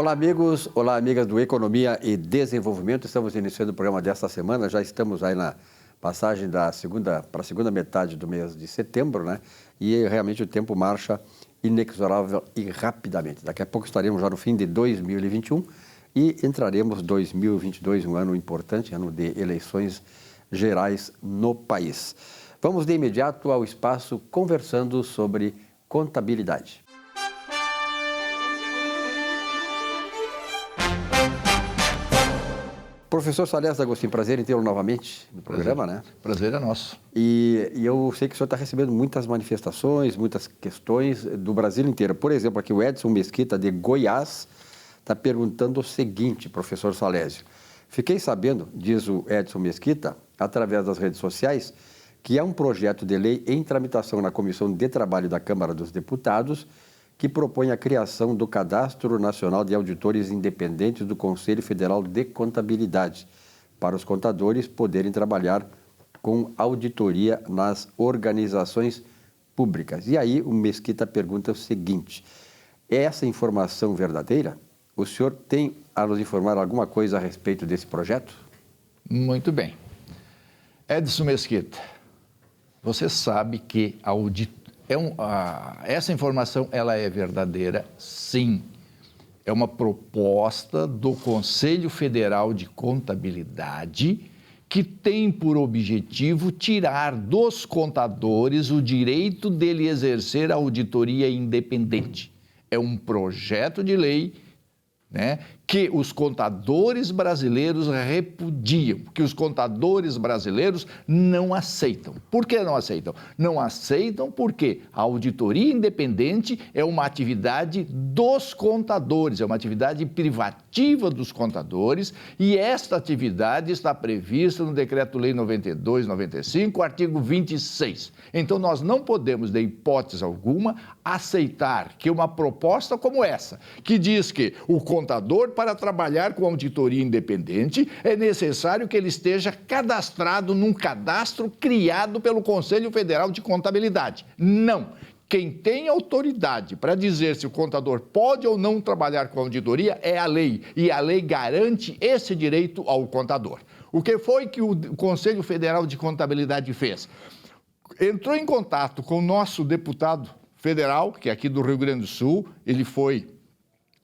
Olá, amigos. Olá, amigas do Economia e Desenvolvimento. Estamos iniciando o programa desta semana. Já estamos aí na passagem para a segunda metade do mês de setembro, né? E realmente o tempo marcha inexorável e rapidamente. Daqui a pouco estaremos já no fim de 2021 e entraremos 2022, um ano importante, ano de eleições gerais no país. Vamos de imediato ao espaço conversando sobre contabilidade. Professor Salés Agostinho, prazer em tê-lo novamente no programa, né? Prazer é nosso. E eu sei que o senhor está recebendo muitas manifestações, muitas questões do Brasil inteiro. Por exemplo, aqui o Edson Mesquita, de Goiás, está perguntando o seguinte, professor Salésio. Fiquei sabendo, diz o Edson Mesquita, através das redes sociais, que há um projeto de lei em tramitação na Comissão de Trabalho da Câmara dos Deputados que propõe a criação do Cadastro Nacional de Auditores Independentes do Conselho Federal de Contabilidade, para os contadores poderem trabalhar com auditoria nas organizações públicas. E aí o Mesquita pergunta o seguinte, é essa informação verdadeira? O senhor tem a nos informar alguma coisa a respeito desse projeto? Muito bem. Edson Mesquita, você sabe que essa informação ela é verdadeira, sim. É uma proposta do Conselho Federal de Contabilidade que tem por objetivo tirar dos contadores o direito dele exercer a auditoria independente. É um projeto de lei, né, que os contadores brasileiros repudiam, que os contadores brasileiros não aceitam. Por que não aceitam? Não aceitam porque a auditoria independente é uma atividade dos contadores, é uma atividade privativa dos contadores e esta atividade está prevista no Decreto-Lei 92/95, artigo 26. Então, nós não podemos, de hipótese alguma, aceitar que uma proposta como essa, que diz que o contador, para trabalhar com auditoria independente, é necessário que ele esteja cadastrado num cadastro criado pelo Conselho Federal de Contabilidade. Não. Quem tem autoridade para dizer se o contador pode ou não trabalhar com auditoria é a lei, e a lei garante esse direito ao contador. O que foi que o Conselho Federal de Contabilidade fez? Entrou em contato com o nosso deputado federal, que é aqui do Rio Grande do Sul, ele foi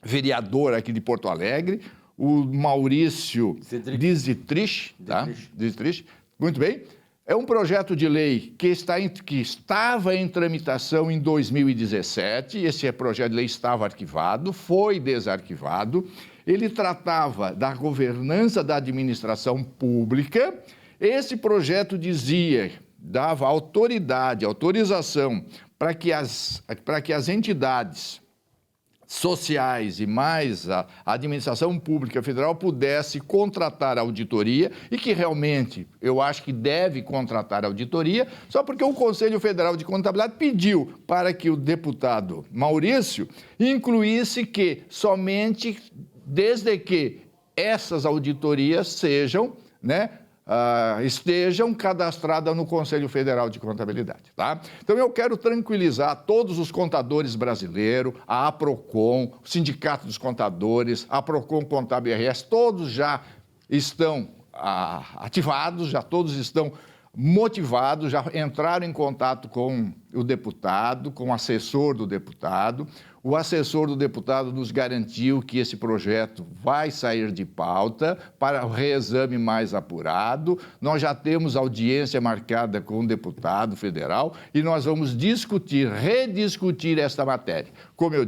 vereador aqui de Porto Alegre, o Maurício Dietrich, tá? Dietrich, muito bem. É um projeto de lei que estava em tramitação em 2017, esse projeto de lei estava arquivado, foi desarquivado, ele tratava da governança da administração pública, esse projeto dava autorização para que as entidades sociais e mais a administração pública federal pudesse contratar auditoria e que realmente eu acho que deve contratar auditoria, só porque o Conselho Federal de Contabilidade pediu para que o deputado Maurício incluísse que somente desde que essas auditorias sejam, né, estejam cadastradas no Conselho Federal de Contabilidade, tá? Então, eu quero tranquilizar todos os contadores brasileiros, a APROCON, o Sindicato dos Contadores, a APROCON Contábil RS, todos já estão ativados, já todos estão motivados, já entraram em contato com o deputado, com o assessor do deputado. O assessor do deputado nos garantiu que esse projeto vai sair de pauta para o reexame mais apurado. Nós já temos audiência marcada com o deputado federal e nós vamos rediscutir esta matéria. Como eu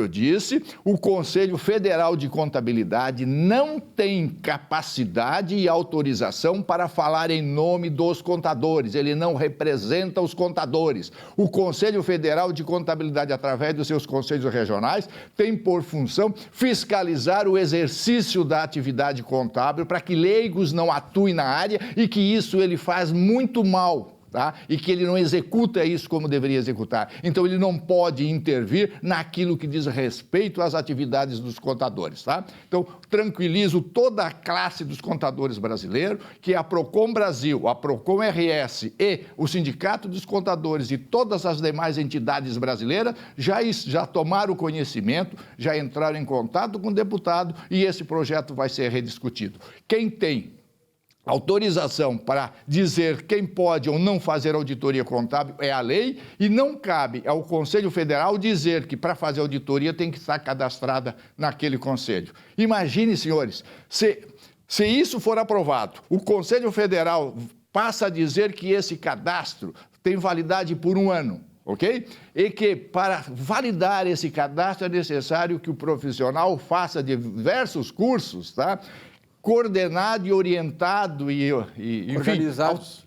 disse, o Conselho Federal de Contabilidade não tem capacidade e autorização para falar em nome dos contadores. Ele não representa os contadores. O Conselho Federal de Contabilidade, através dos seus conselhos regionais, tem por função fiscalizar o exercício da atividade contábil para que leigos não atuem na área e que isso ele faz muito mal. tá? E que ele não executa isso como deveria executar. Então, ele não pode intervir naquilo que diz respeito às atividades dos contadores, tá? Então, tranquilizo toda a classe dos contadores brasileiros que a Procon Brasil, a Procon RS e o Sindicato dos Contadores e todas as demais entidades brasileiras já tomaram conhecimento, já entraram em contato com o deputado e esse projeto vai ser rediscutido. Quem tem autorização para dizer quem pode ou não fazer auditoria contábil é a lei e não cabe ao Conselho Federal dizer que para fazer auditoria tem que estar cadastrada naquele conselho. Imagine, senhores, se isso for aprovado, o Conselho Federal passa a dizer que esse cadastro tem validade por 1 ano. Ok? E que para validar esse cadastro é necessário que o profissional faça diversos cursos, tá? Coordenado e orientado e enfim,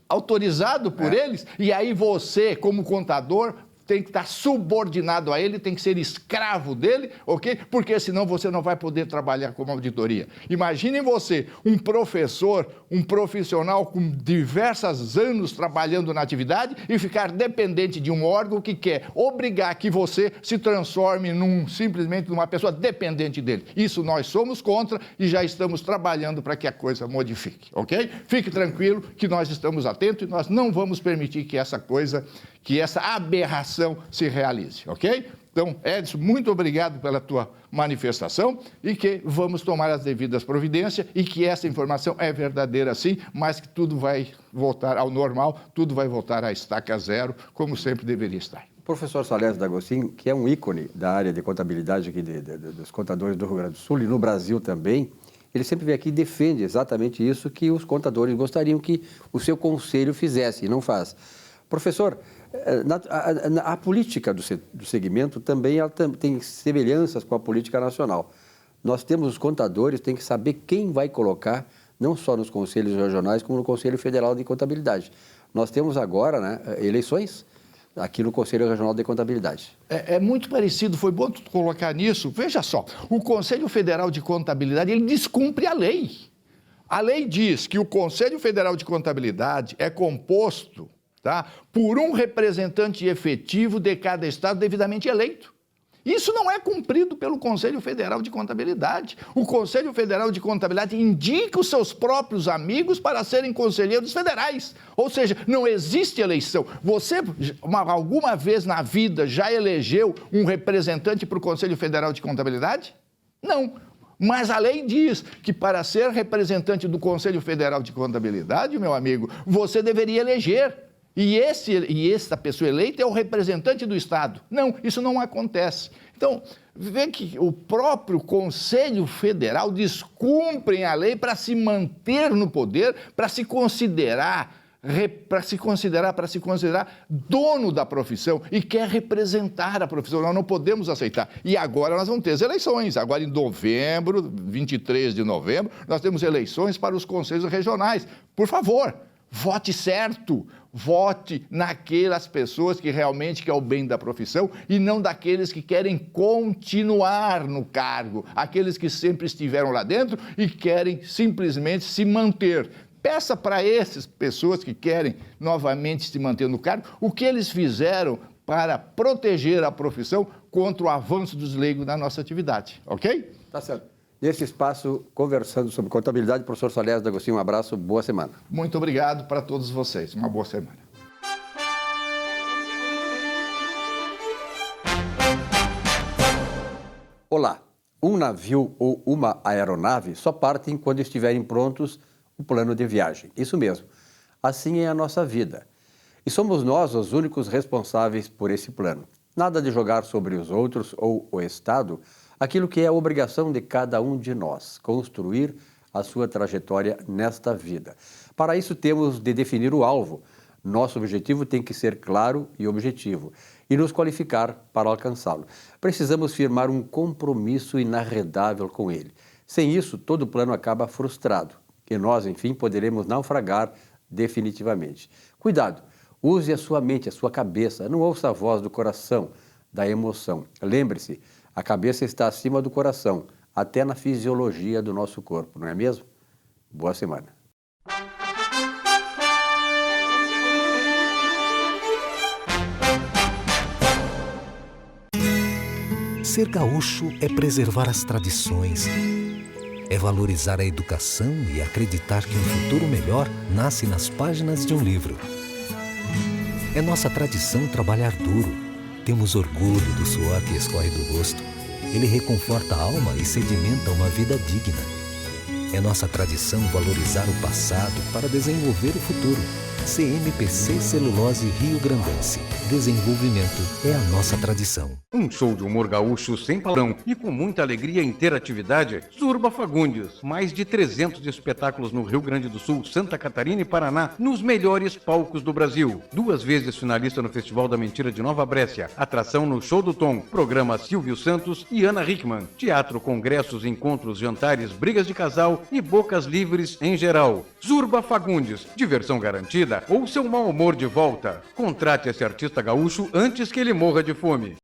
autorizado por eles, e aí você, como contador, tem que estar subordinado a ele, tem que ser escravo dele, ok? Porque senão você não vai poder trabalhar como auditoria. Imaginem você, um professor, um profissional com diversos anos trabalhando na atividade e ficar dependente de um órgão que quer obrigar que você se transforme simplesmente numa pessoa dependente dele. Isso nós somos contra e já estamos trabalhando para que a coisa modifique, ok? Fique tranquilo que nós estamos atentos e nós não vamos permitir que essa aberração se realize, ok? Então, Edson, muito obrigado pela tua manifestação e que vamos tomar as devidas providências e que essa informação é verdadeira sim, mas que tudo vai voltar ao normal, tudo vai voltar à estaca zero, como sempre deveria estar. O professor Salésio D'Agostin, que é um ícone da área de contabilidade aqui dos contadores do Rio Grande do Sul e no Brasil também, ele sempre vem aqui e defende exatamente isso que os contadores gostariam que o seu conselho fizesse e não faz. Professor, a política do segmento também ela tem semelhanças com a política nacional. Nós temos os contadores, tem que saber quem vai colocar, não só nos conselhos regionais, como no Conselho Federal de Contabilidade. Nós temos agora, né, eleições aqui no Conselho Regional de Contabilidade. É muito parecido, foi bom tu colocar nisso. Veja só, o Conselho Federal de Contabilidade, ele descumpre a lei. A lei diz que o Conselho Federal de Contabilidade é composto, tá, por um representante efetivo de cada estado devidamente eleito. Isso não é cumprido pelo Conselho Federal de Contabilidade. O Conselho Federal de Contabilidade indica os seus próprios amigos para serem conselheiros federais. Ou seja, não existe eleição. Você, alguma vez na vida, já elegeu um representante para o Conselho Federal de Contabilidade? Não. Mas a lei diz que para ser representante do Conselho Federal de Contabilidade, meu amigo, você deveria eleger. E essa pessoa eleita é o representante do Estado. Não, isso não acontece. Então, vê que o próprio Conselho Federal descumpre a lei para se manter no poder, para se considerar dono da profissão e quer representar a profissão. Nós não podemos aceitar. E agora nós vamos ter as eleições. Agora em novembro, 23 de novembro, nós temos eleições para os conselhos regionais. Por favor, vote certo. Vote naquelas pessoas que realmente querem o bem da profissão e não daqueles que querem continuar no cargo, aqueles que sempre estiveram lá dentro e querem simplesmente se manter. Peça para essas pessoas que querem novamente se manter no cargo o que eles fizeram para proteger a profissão contra o avanço dos leigos na nossa atividade, ok? Tá certo. Nesse espaço, conversando sobre contabilidade, professor Salésio D'Agostin, um abraço, boa semana. Muito obrigado para todos vocês, uma boa semana. Olá, um navio ou uma aeronave só partem quando estiverem prontos o plano de viagem. Isso mesmo, assim é a nossa vida. E somos nós os únicos responsáveis por esse plano. Nada de jogar sobre os outros ou o Estado aquilo que é a obrigação de cada um de nós, construir a sua trajetória nesta vida. Para isso temos de definir o alvo. Nosso objetivo tem que ser claro e objetivo e nos qualificar para alcançá-lo. Precisamos firmar um compromisso inarredável com ele. Sem isso, todo o plano acaba frustrado e nós, enfim, poderemos naufragar definitivamente. Cuidado, use a sua mente, a sua cabeça, não ouça a voz do coração, da emoção. Lembre-se, a cabeça está acima do coração, até na fisiologia do nosso corpo, não é mesmo? Boa semana. Ser gaúcho é preservar as tradições, é valorizar a educação e acreditar que um futuro melhor nasce nas páginas de um livro. É nossa tradição trabalhar duro. Temos orgulho do suor que escorre do rosto. Ele reconforta a alma e sedimenta uma vida digna. É nossa tradição valorizar o passado para desenvolver o futuro. CMPC Celulose Rio Grandense. Desenvolvimento é a nossa tradição. Um show de humor gaúcho sem palavrão e com muita alegria e interatividade. Zurba Fagundes. Mais de 300 espetáculos no Rio Grande do Sul, Santa Catarina e Paraná, nos melhores palcos do Brasil. 2 vezes finalista no Festival da Mentira de Nova Brécia. Atração no Show do Tom. Programa Silvio Santos e Ana Hickman. Teatro, congressos, encontros, jantares, brigas de casal e bocas livres em geral. Zurba Fagundes. Diversão garantida ou seu mau humor de volta. Contrate esse artista gaúcho antes que ele morra de fome.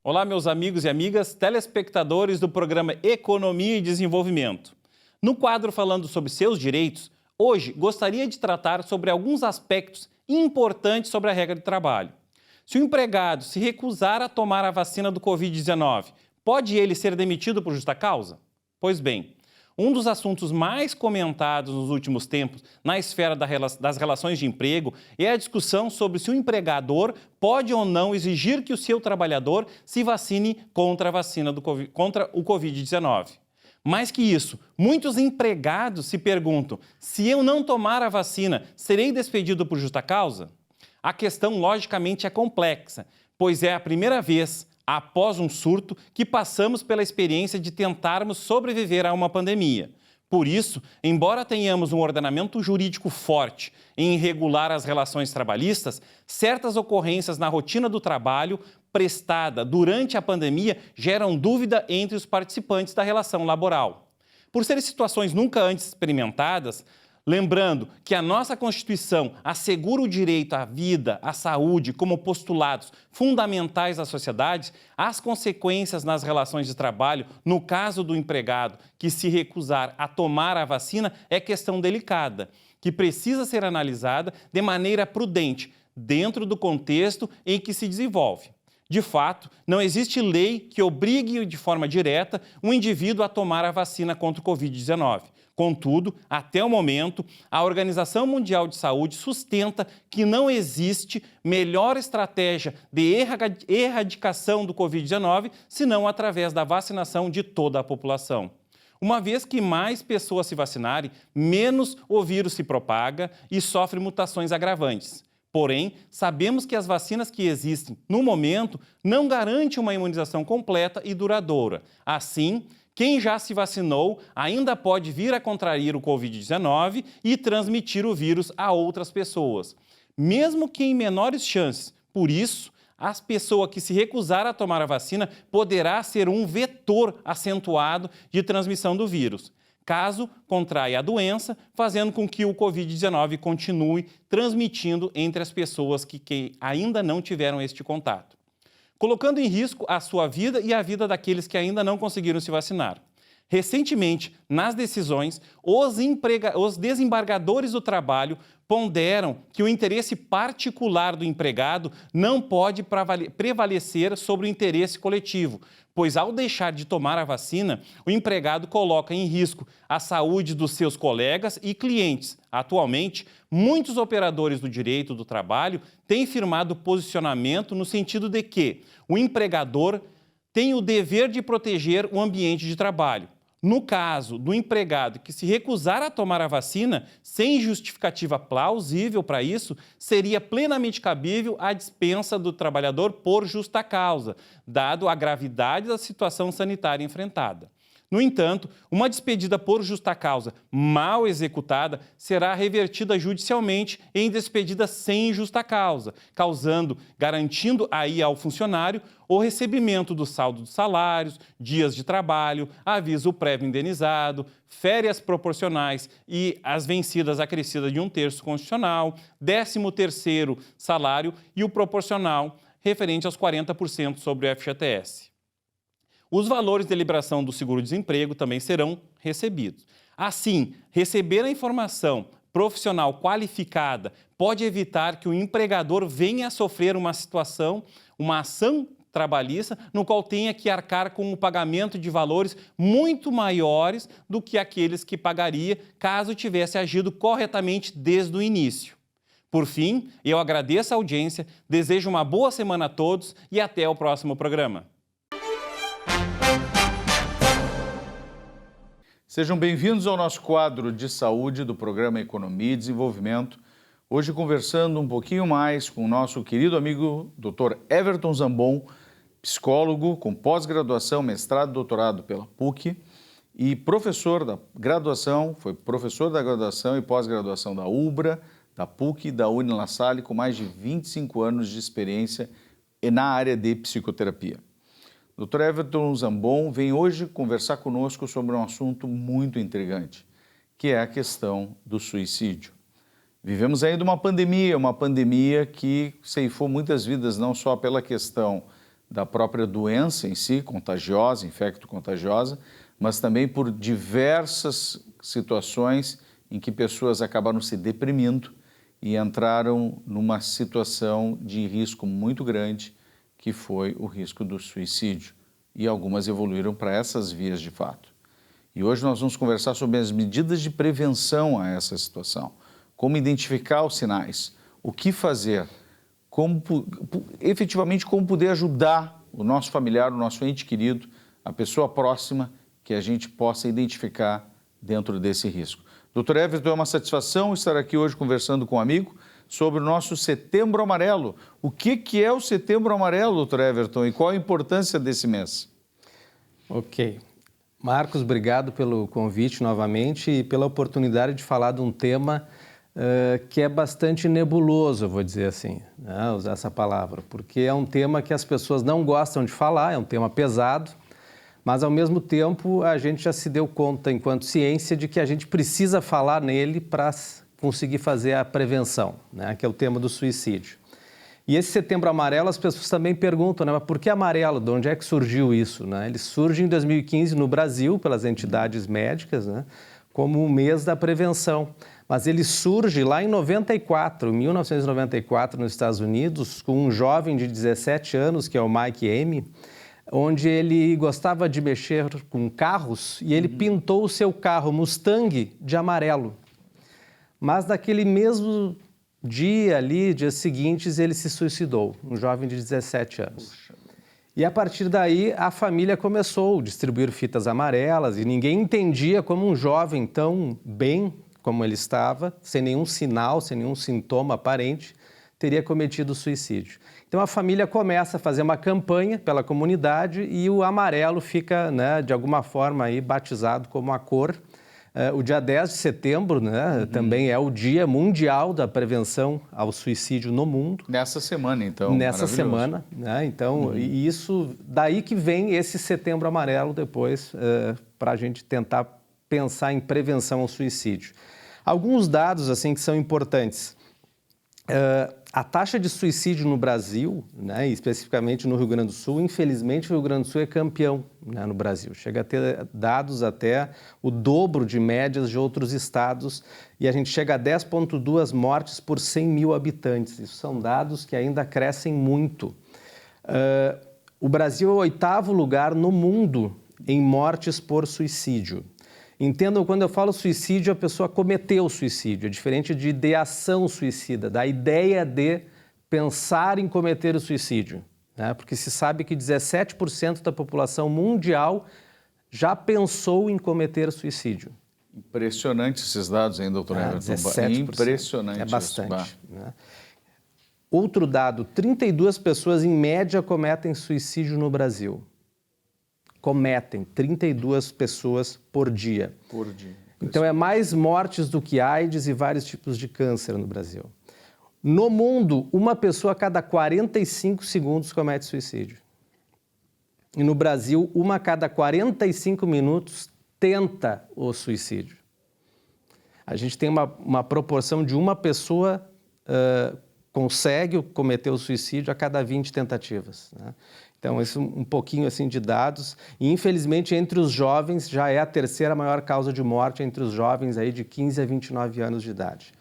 Olá, meus amigos e amigas, telespectadores do programa Economia e Desenvolvimento. No quadro falando sobre seus direitos, hoje gostaria de tratar sobre alguns aspectos importantes sobre a regra de trabalho. Se o empregado se recusar a tomar a vacina do Covid-19, pode ele ser demitido por justa causa? Pois bem, um dos assuntos mais comentados nos últimos tempos na esfera das relações de emprego é a discussão sobre se o empregador pode ou não exigir que o seu trabalhador se vacine contra o Covid-19. Mais que isso, muitos empregados se perguntam: se eu não tomar a vacina, serei despedido por justa causa? A questão, logicamente, é complexa, pois é a primeira vez, após um surto, que passamos pela experiência de tentarmos sobreviver a uma pandemia. Por isso, embora tenhamos um ordenamento jurídico forte em regular as relações trabalhistas, certas ocorrências na rotina do trabalho prestada durante a pandemia geram dúvida entre os participantes da relação laboral. Por serem situações nunca antes experimentadas, lembrando que a nossa Constituição assegura o direito à vida, à saúde como postulados fundamentais da sociedade, as consequências nas relações de trabalho, no caso do empregado que se recusar a tomar a vacina, é questão delicada, que precisa ser analisada de maneira prudente, dentro do contexto em que se desenvolve. De fato, não existe lei que obrigue de forma direta um indivíduo a tomar a vacina contra o Covid-19. Contudo, até o momento, a Organização Mundial de Saúde sustenta que não existe melhor estratégia de erradicação do Covid-19 senão através da vacinação de toda a população. Uma vez que mais pessoas se vacinarem, menos o vírus se propaga e sofre mutações agravantes. Porém, sabemos que as vacinas que existem no momento não garantem uma imunização completa e duradoura. Assim, quem já se vacinou ainda pode vir a contrair o Covid-19 e transmitir o vírus a outras pessoas, mesmo que em menores chances. Por isso, a pessoa que se recusar a tomar a vacina poderá ser um vetor acentuado de transmissão do vírus, caso contraia a doença, fazendo com que o Covid-19 continue transmitindo entre as pessoas que ainda não tiveram este contato, colocando em risco a sua vida e a vida daqueles que ainda não conseguiram se vacinar. Recentemente, nas decisões, os desembargadores do trabalho ponderam que o interesse particular do empregado não pode prevalecer sobre o interesse coletivo, pois ao deixar de tomar a vacina, o empregado coloca em risco a saúde dos seus colegas e clientes. Atualmente, muitos operadores do direito do trabalho têm firmado posicionamento no sentido de que o empregador tem o dever de proteger o ambiente de trabalho. No caso do empregado que se recusar a tomar a vacina, sem justificativa plausível para isso, seria plenamente cabível a dispensa do trabalhador por justa causa, dado a gravidade da situação sanitária enfrentada. No entanto, uma despedida por justa causa mal executada será revertida judicialmente em despedida sem justa causa, garantindo aí ao funcionário o recebimento do saldo dos salários, dias de trabalho, aviso prévio indenizado, férias proporcionais e as vencidas acrescidas de 1/3 constitucional, 13º salário e o proporcional referente aos 40% sobre o FGTS. Os valores de liberação do seguro-desemprego também serão recebidos. Assim, receber a informação profissional qualificada pode evitar que o empregador venha a sofrer uma situação, uma ação trabalhista, no qual tenha que arcar com o pagamento de valores muito maiores do que aqueles que pagaria caso tivesse agido corretamente desde o início. Por fim, eu agradeço a audiência, desejo uma boa semana a todos e até o próximo programa. Sejam bem-vindos ao nosso quadro de saúde do programa Economia e Desenvolvimento. Hoje conversando um pouquinho mais com o nosso querido amigo Dr. Everton Zambon, psicólogo com pós-graduação, mestrado e doutorado pela PUC e professor da graduação, foi professor da graduação e pós-graduação da UBRA, da PUC e da Unila Salle, com mais de 25 anos de experiência na área de psicoterapia. Dr. Everton Zambon vem hoje conversar conosco sobre um assunto muito intrigante, que é a questão do suicídio. Vivemos ainda uma pandemia que ceifou muitas vidas, não só pela questão da própria doença em si, contagiosa, infecto-contagiosa, mas também por diversas situações em que pessoas acabaram se deprimindo e entraram numa situação de risco muito grande, que foi o risco do suicídio. E algumas evoluíram para essas vias de fato. E hoje nós vamos conversar sobre as medidas de prevenção a essa situação, como identificar os sinais, o que fazer, efetivamente como poder ajudar o nosso familiar, o nosso ente querido, a pessoa próxima que a gente possa identificar dentro desse risco. Dr. Everton, é uma satisfação estar aqui hoje conversando com um amigo sobre o nosso Setembro Amarelo. O que é o Setembro Amarelo, Dr. Everton, e qual a importância desse mês? Ok. Marcos, obrigado pelo convite novamente e pela oportunidade de falar de um tema que é bastante nebuloso, eu vou dizer assim, né? Usar essa palavra, porque é um tema que as pessoas não gostam de falar, é um tema pesado, mas ao mesmo tempo a gente já se deu conta, enquanto ciência, de que a gente precisa falar nele para conseguir fazer a prevenção, né? Que é o tema do suicídio. E esse Setembro Amarelo, as pessoas também perguntam, né? Mas por que amarelo? De onde é que surgiu isso, né? Ele surge em 2015 no Brasil, pelas entidades médicas, né? Como o mês da prevenção. Mas ele surge lá em 1994, nos Estados Unidos, com um jovem de 17 anos, que é o Mike Amy, onde ele gostava de mexer com carros e ele pintou o seu carro Mustang de amarelo. Mas naquele mesmo dia ali, dias seguintes, ele se suicidou, um jovem de 17 anos. Puxa. E a partir daí, a família começou a distribuir fitas amarelas e ninguém entendia como um jovem tão bem como ele estava, sem nenhum sinal, sem nenhum sintoma aparente, teria cometido suicídio. Então a família começa a fazer uma campanha pela comunidade e o amarelo fica, né, de alguma forma aí batizado como a cor. O dia 10 de setembro, né, também é o Dia Mundial da Prevenção ao Suicídio no mundo. Nessa semana, então. Nessa semana, né? Então, e isso, daí que vem esse Setembro Amarelo depois, para a gente tentar pensar em prevenção ao suicídio. Alguns dados, assim, que são importantes. A taxa de suicídio no Brasil, né, especificamente no Rio Grande do Sul, infelizmente o Rio Grande do Sul é campeão, né, no Brasil. Chega a ter dados até o dobro de médias de outros estados e a gente chega a 10,2 mortes por 100 mil habitantes. Isso são dados que ainda crescem muito. O Brasil é o 8º lugar no mundo em mortes por suicídio. Entendam, quando eu falo suicídio, a pessoa cometeu o suicídio. É diferente de ideação suicida, da ideia de pensar em cometer o suicídio, né? Porque se sabe que 17% da população mundial já pensou em cometer suicídio. Impressionante esses dados, hein, doutor Everton? 17%. Impressionante. É bastante. Né? Outro dado, 32 pessoas em média cometem suicídio no Brasil. Cometem 32 pessoas por dia. Por dia. Então, é mais mortes do que AIDS e vários tipos de câncer no Brasil. No mundo, uma pessoa a cada 45 segundos comete suicídio. E no Brasil, uma a cada 45 minutos tenta o suicídio. A gente tem uma proporção de uma pessoa consegue cometer o suicídio a cada 20 tentativas, né? Então, isso um pouquinho assim de dados. E, infelizmente, entre os jovens, já é a terceira maior causa de morte entre os jovens aí de 15 a 29 anos de idade.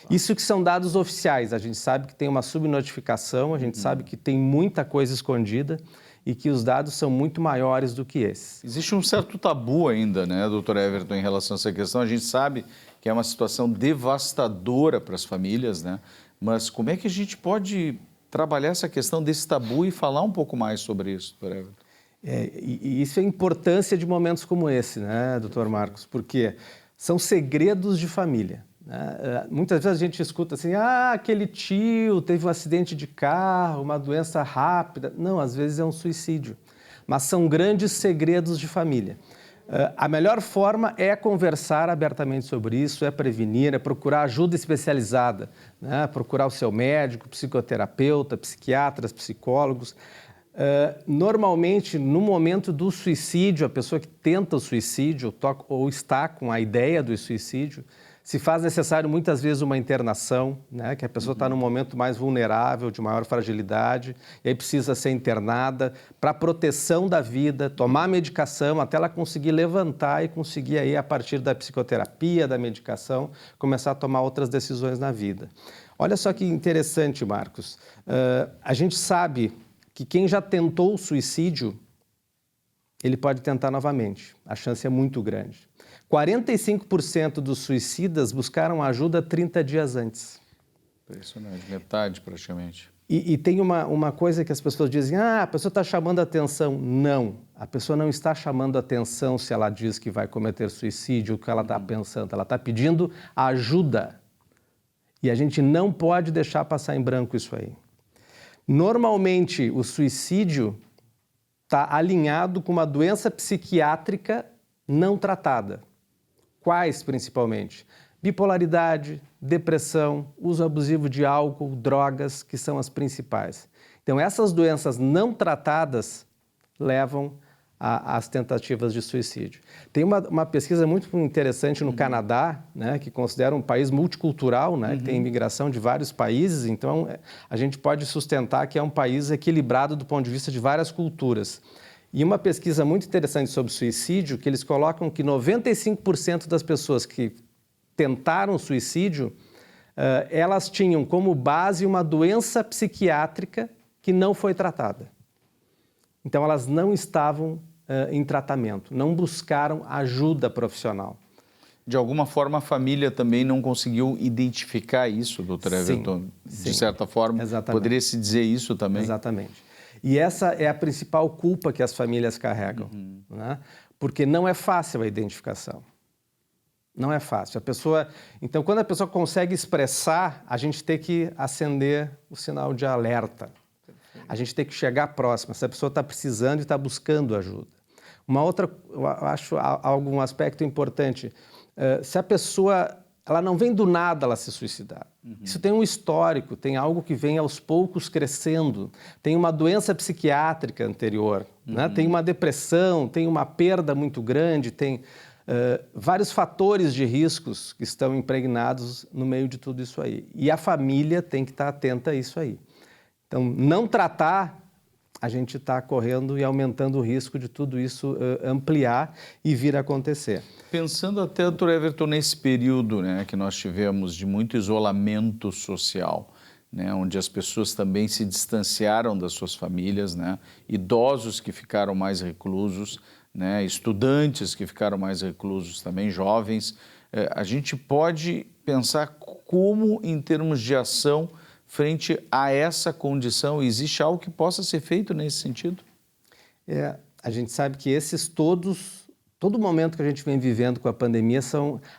Isso que são dados oficiais. A gente sabe que tem uma subnotificação, a gente sabe que tem muita coisa escondida e que os dados são muito maiores do que esses. Existe um certo tabu ainda, né, doutor Everton, em relação a essa questão. A gente sabe que é uma situação devastadora para as famílias, né? Mas como é que a gente pode trabalhar essa questão desse tabu e falar um pouco mais sobre isso, doutor Everton? E isso é a importância de momentos como esse, né, doutor Marcos? Porque são segredos de família, né? Muitas vezes a gente escuta assim, aquele tio teve um acidente de carro, uma doença rápida. Não, às vezes é um suicídio. Mas são grandes segredos de família. A melhor forma é conversar abertamente sobre isso, é prevenir, é procurar ajuda especializada, né? Procurar o seu médico, psicoterapeuta, psiquiatras, psicólogos. Normalmente, no momento do suicídio, a pessoa que tenta o suicídio ou está com a ideia do suicídio, se faz necessário muitas vezes uma internação, né? Que a pessoa está num momento mais vulnerável, de maior fragilidade, e aí precisa ser internada para proteção da vida, tomar medicação até ela conseguir levantar e conseguir aí, a partir da psicoterapia, da medicação, começar a tomar outras decisões na vida. Olha só que interessante, Marcos. A gente sabe que quem já tentou o suicídio, ele pode tentar novamente. A chance é muito grande. 45% dos suicidas buscaram ajuda 30 dias antes. Impressionante, metade praticamente. E tem uma coisa que as pessoas dizem, a pessoa está chamando atenção. Não, a pessoa não está chamando atenção se ela diz que vai cometer suicídio, o que ela está pensando. Ela está pedindo ajuda. E a gente não pode deixar passar em branco isso aí. Normalmente, o suicídio está alinhado com uma doença psiquiátrica não tratada. Quais, principalmente? Bipolaridade, depressão, uso abusivo de álcool, drogas, que são as principais. Então, essas doenças não tratadas levam às tentativas de suicídio. Tem uma pesquisa muito interessante no Canadá, né, que considera um país multicultural, né, que tem imigração de vários países, então a gente pode sustentar que é um país equilibrado do ponto de vista de várias culturas. E uma pesquisa muito interessante sobre suicídio, que eles colocam que 95% das pessoas que tentaram suicídio, elas tinham como base uma doença psiquiátrica que não foi tratada. Então, elas não estavam em tratamento, não buscaram ajuda profissional. De alguma forma, a família também não conseguiu identificar isso, doutor Everton? Sim, de certa forma, exatamente. Poderia-se dizer isso também? Exatamente. E essa é a principal culpa que as famílias carregam, né? Porque não é fácil a identificação. Não é fácil. Então, quando a pessoa consegue expressar, a gente tem que acender o sinal de alerta. A gente tem que chegar próximo. Essa pessoa está precisando e está buscando ajuda. Uma outra, eu acho algum aspecto importante. Se a pessoa, ela não vem do nada ela se suicidar. Isso tem um histórico, tem algo que vem aos poucos crescendo. Tem uma doença psiquiátrica anterior, né? Tem uma depressão, tem uma perda muito grande, tem vários fatores de riscos que estão impregnados no meio de tudo isso aí. E a família tem que estar atenta a isso aí. Então, não tratar, a gente está correndo e aumentando o risco de tudo isso ampliar e vir a acontecer. Pensando até, doutor Everton, nesse período, né, que nós tivemos de muito isolamento social, né, onde as pessoas também se distanciaram das suas famílias, né, idosos que ficaram mais reclusos, né, estudantes que ficaram mais reclusos também, jovens, a gente pode pensar como, em termos de ação, frente a essa condição, existe algo que possa ser feito nesse sentido? A gente sabe que todo momento que a gente vem vivendo com a pandemia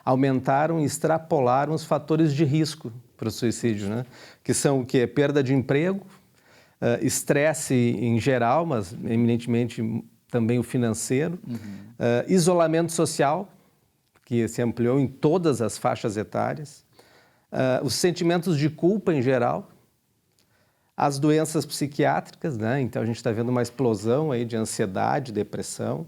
aumentaram e extrapolaram os fatores de risco para o suicídio, né? Que são o quê? Perda de emprego, estresse em geral, mas eminentemente também o financeiro, isolamento social, que se ampliou em todas as faixas etárias, os sentimentos de culpa em geral, as doenças psiquiátricas, né? Então a gente está vendo uma explosão aí de ansiedade, depressão,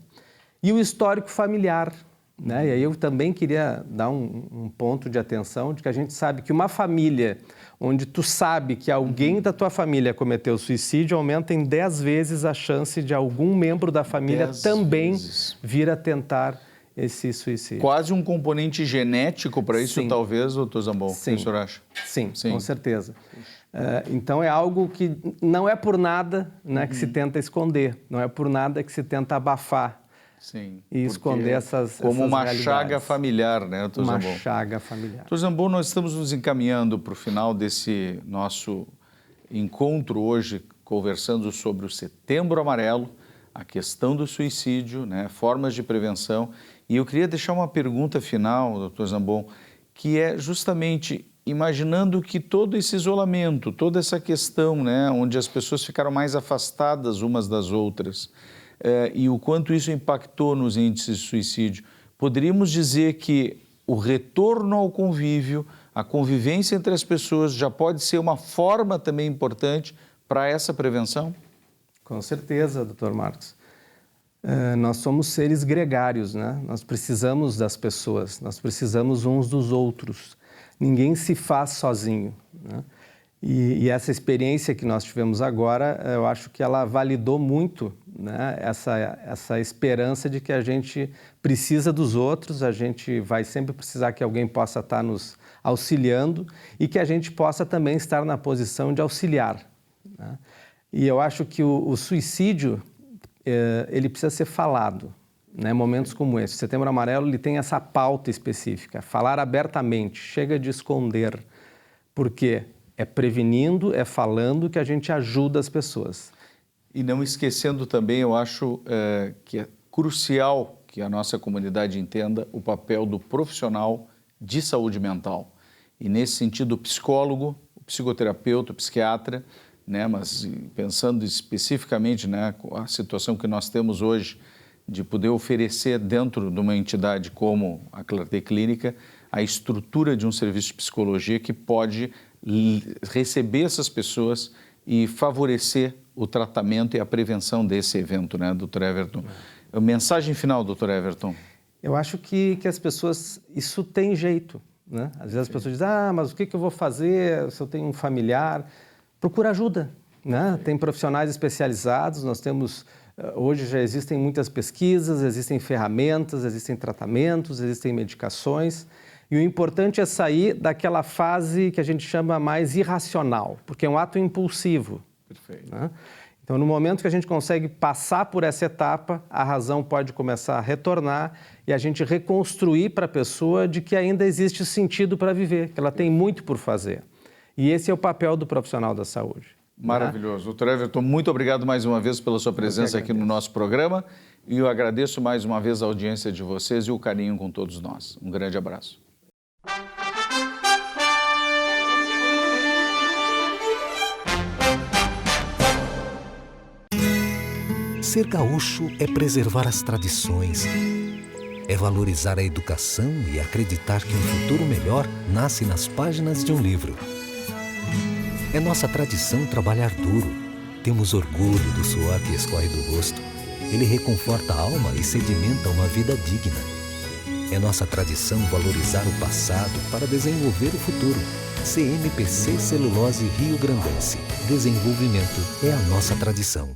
e o histórico familiar, né? E aí eu também queria dar um ponto de atenção de que a gente sabe que uma família onde tu sabe que alguém da tua família cometeu suicídio, aumenta em 10 vezes a chance de algum membro da família também vir a tentar esse suicídio. Quase um componente genético para isso, Sim. talvez, doutor Zambon? Sim. O que o senhor acha? Sim, com certeza. Então é algo que não é por nada, né, que se tenta esconder, não é por nada que se tenta abafar. Sim, E esconder essas como uma realidades. chaga familiar, né, doutor Zambon? Uma chaga familiar. Doutor Zambon, nós estamos nos encaminhando para o final desse nosso encontro hoje, conversando sobre o Setembro Amarelo, a questão do suicídio, né, formas de prevenção. E eu queria deixar uma pergunta final, doutor Zambon, que é justamente imaginando que todo esse isolamento, toda essa questão, né, onde as pessoas ficaram mais afastadas umas das outras, e o quanto isso impactou nos índices de suicídio, poderíamos dizer que o retorno ao convívio, a convivência entre as pessoas já pode ser uma forma também importante para essa prevenção? Com certeza, doutor Marcos. Nós somos seres gregários, né? Nós precisamos das pessoas, nós precisamos uns dos outros. Ninguém se faz sozinho, né? E essa experiência que nós tivemos agora, eu acho que ela validou muito, né, essa esperança de que a gente precisa dos outros, a gente vai sempre precisar que alguém possa estar nos auxiliando e que a gente possa também estar na posição de auxiliar, né? E eu acho que o suicídio, ele precisa ser falado, né? Momentos como esse. O Setembro Amarelo, ele tem essa pauta específica, falar abertamente, chega de esconder, porque é prevenindo, é falando que a gente ajuda as pessoas. E não esquecendo também, eu acho que é crucial que a nossa comunidade entenda o papel do profissional de saúde mental. E nesse sentido, o psicólogo, o psicoterapeuta, o psiquiatra, né, mas pensando especificamente, né, a situação que nós temos hoje de poder oferecer dentro de uma entidade como a Clarté Clínica a estrutura de um serviço de psicologia que pode receber essas pessoas e favorecer o tratamento e a prevenção desse evento, né, doutor Everton? Mensagem final, doutor Everton. Eu acho que as pessoas, isso tem jeito, né? Às vezes as pessoas dizem, mas o que eu vou fazer se eu tenho um familiar? Procura ajuda, né? Tem profissionais especializados, nós temos, hoje já existem muitas pesquisas, existem ferramentas, existem tratamentos, existem medicações. E o importante é sair daquela fase que a gente chama mais irracional, porque é um ato impulsivo. Perfeito. Né? Então, no momento que a gente consegue passar por essa etapa, a razão pode começar a retornar e a gente reconstruir para a pessoa de que ainda existe sentido para viver, que ela tem muito por fazer. E esse é o papel do profissional da saúde. Maravilhoso. Doutor Everton, muito obrigado mais uma vez pela sua presença aqui no nosso programa e eu agradeço mais uma vez a audiência de vocês e o carinho com todos nós. Um grande abraço. Ser gaúcho é preservar as tradições, é valorizar a educação e acreditar que um futuro melhor nasce nas páginas de um livro. É nossa tradição trabalhar duro. Temos orgulho do suor que escorre do rosto. Ele reconforta a alma e sedimenta uma vida digna. É nossa tradição valorizar o passado para desenvolver o futuro. CMPC Celulose Rio Grandense. Desenvolvimento é a nossa tradição.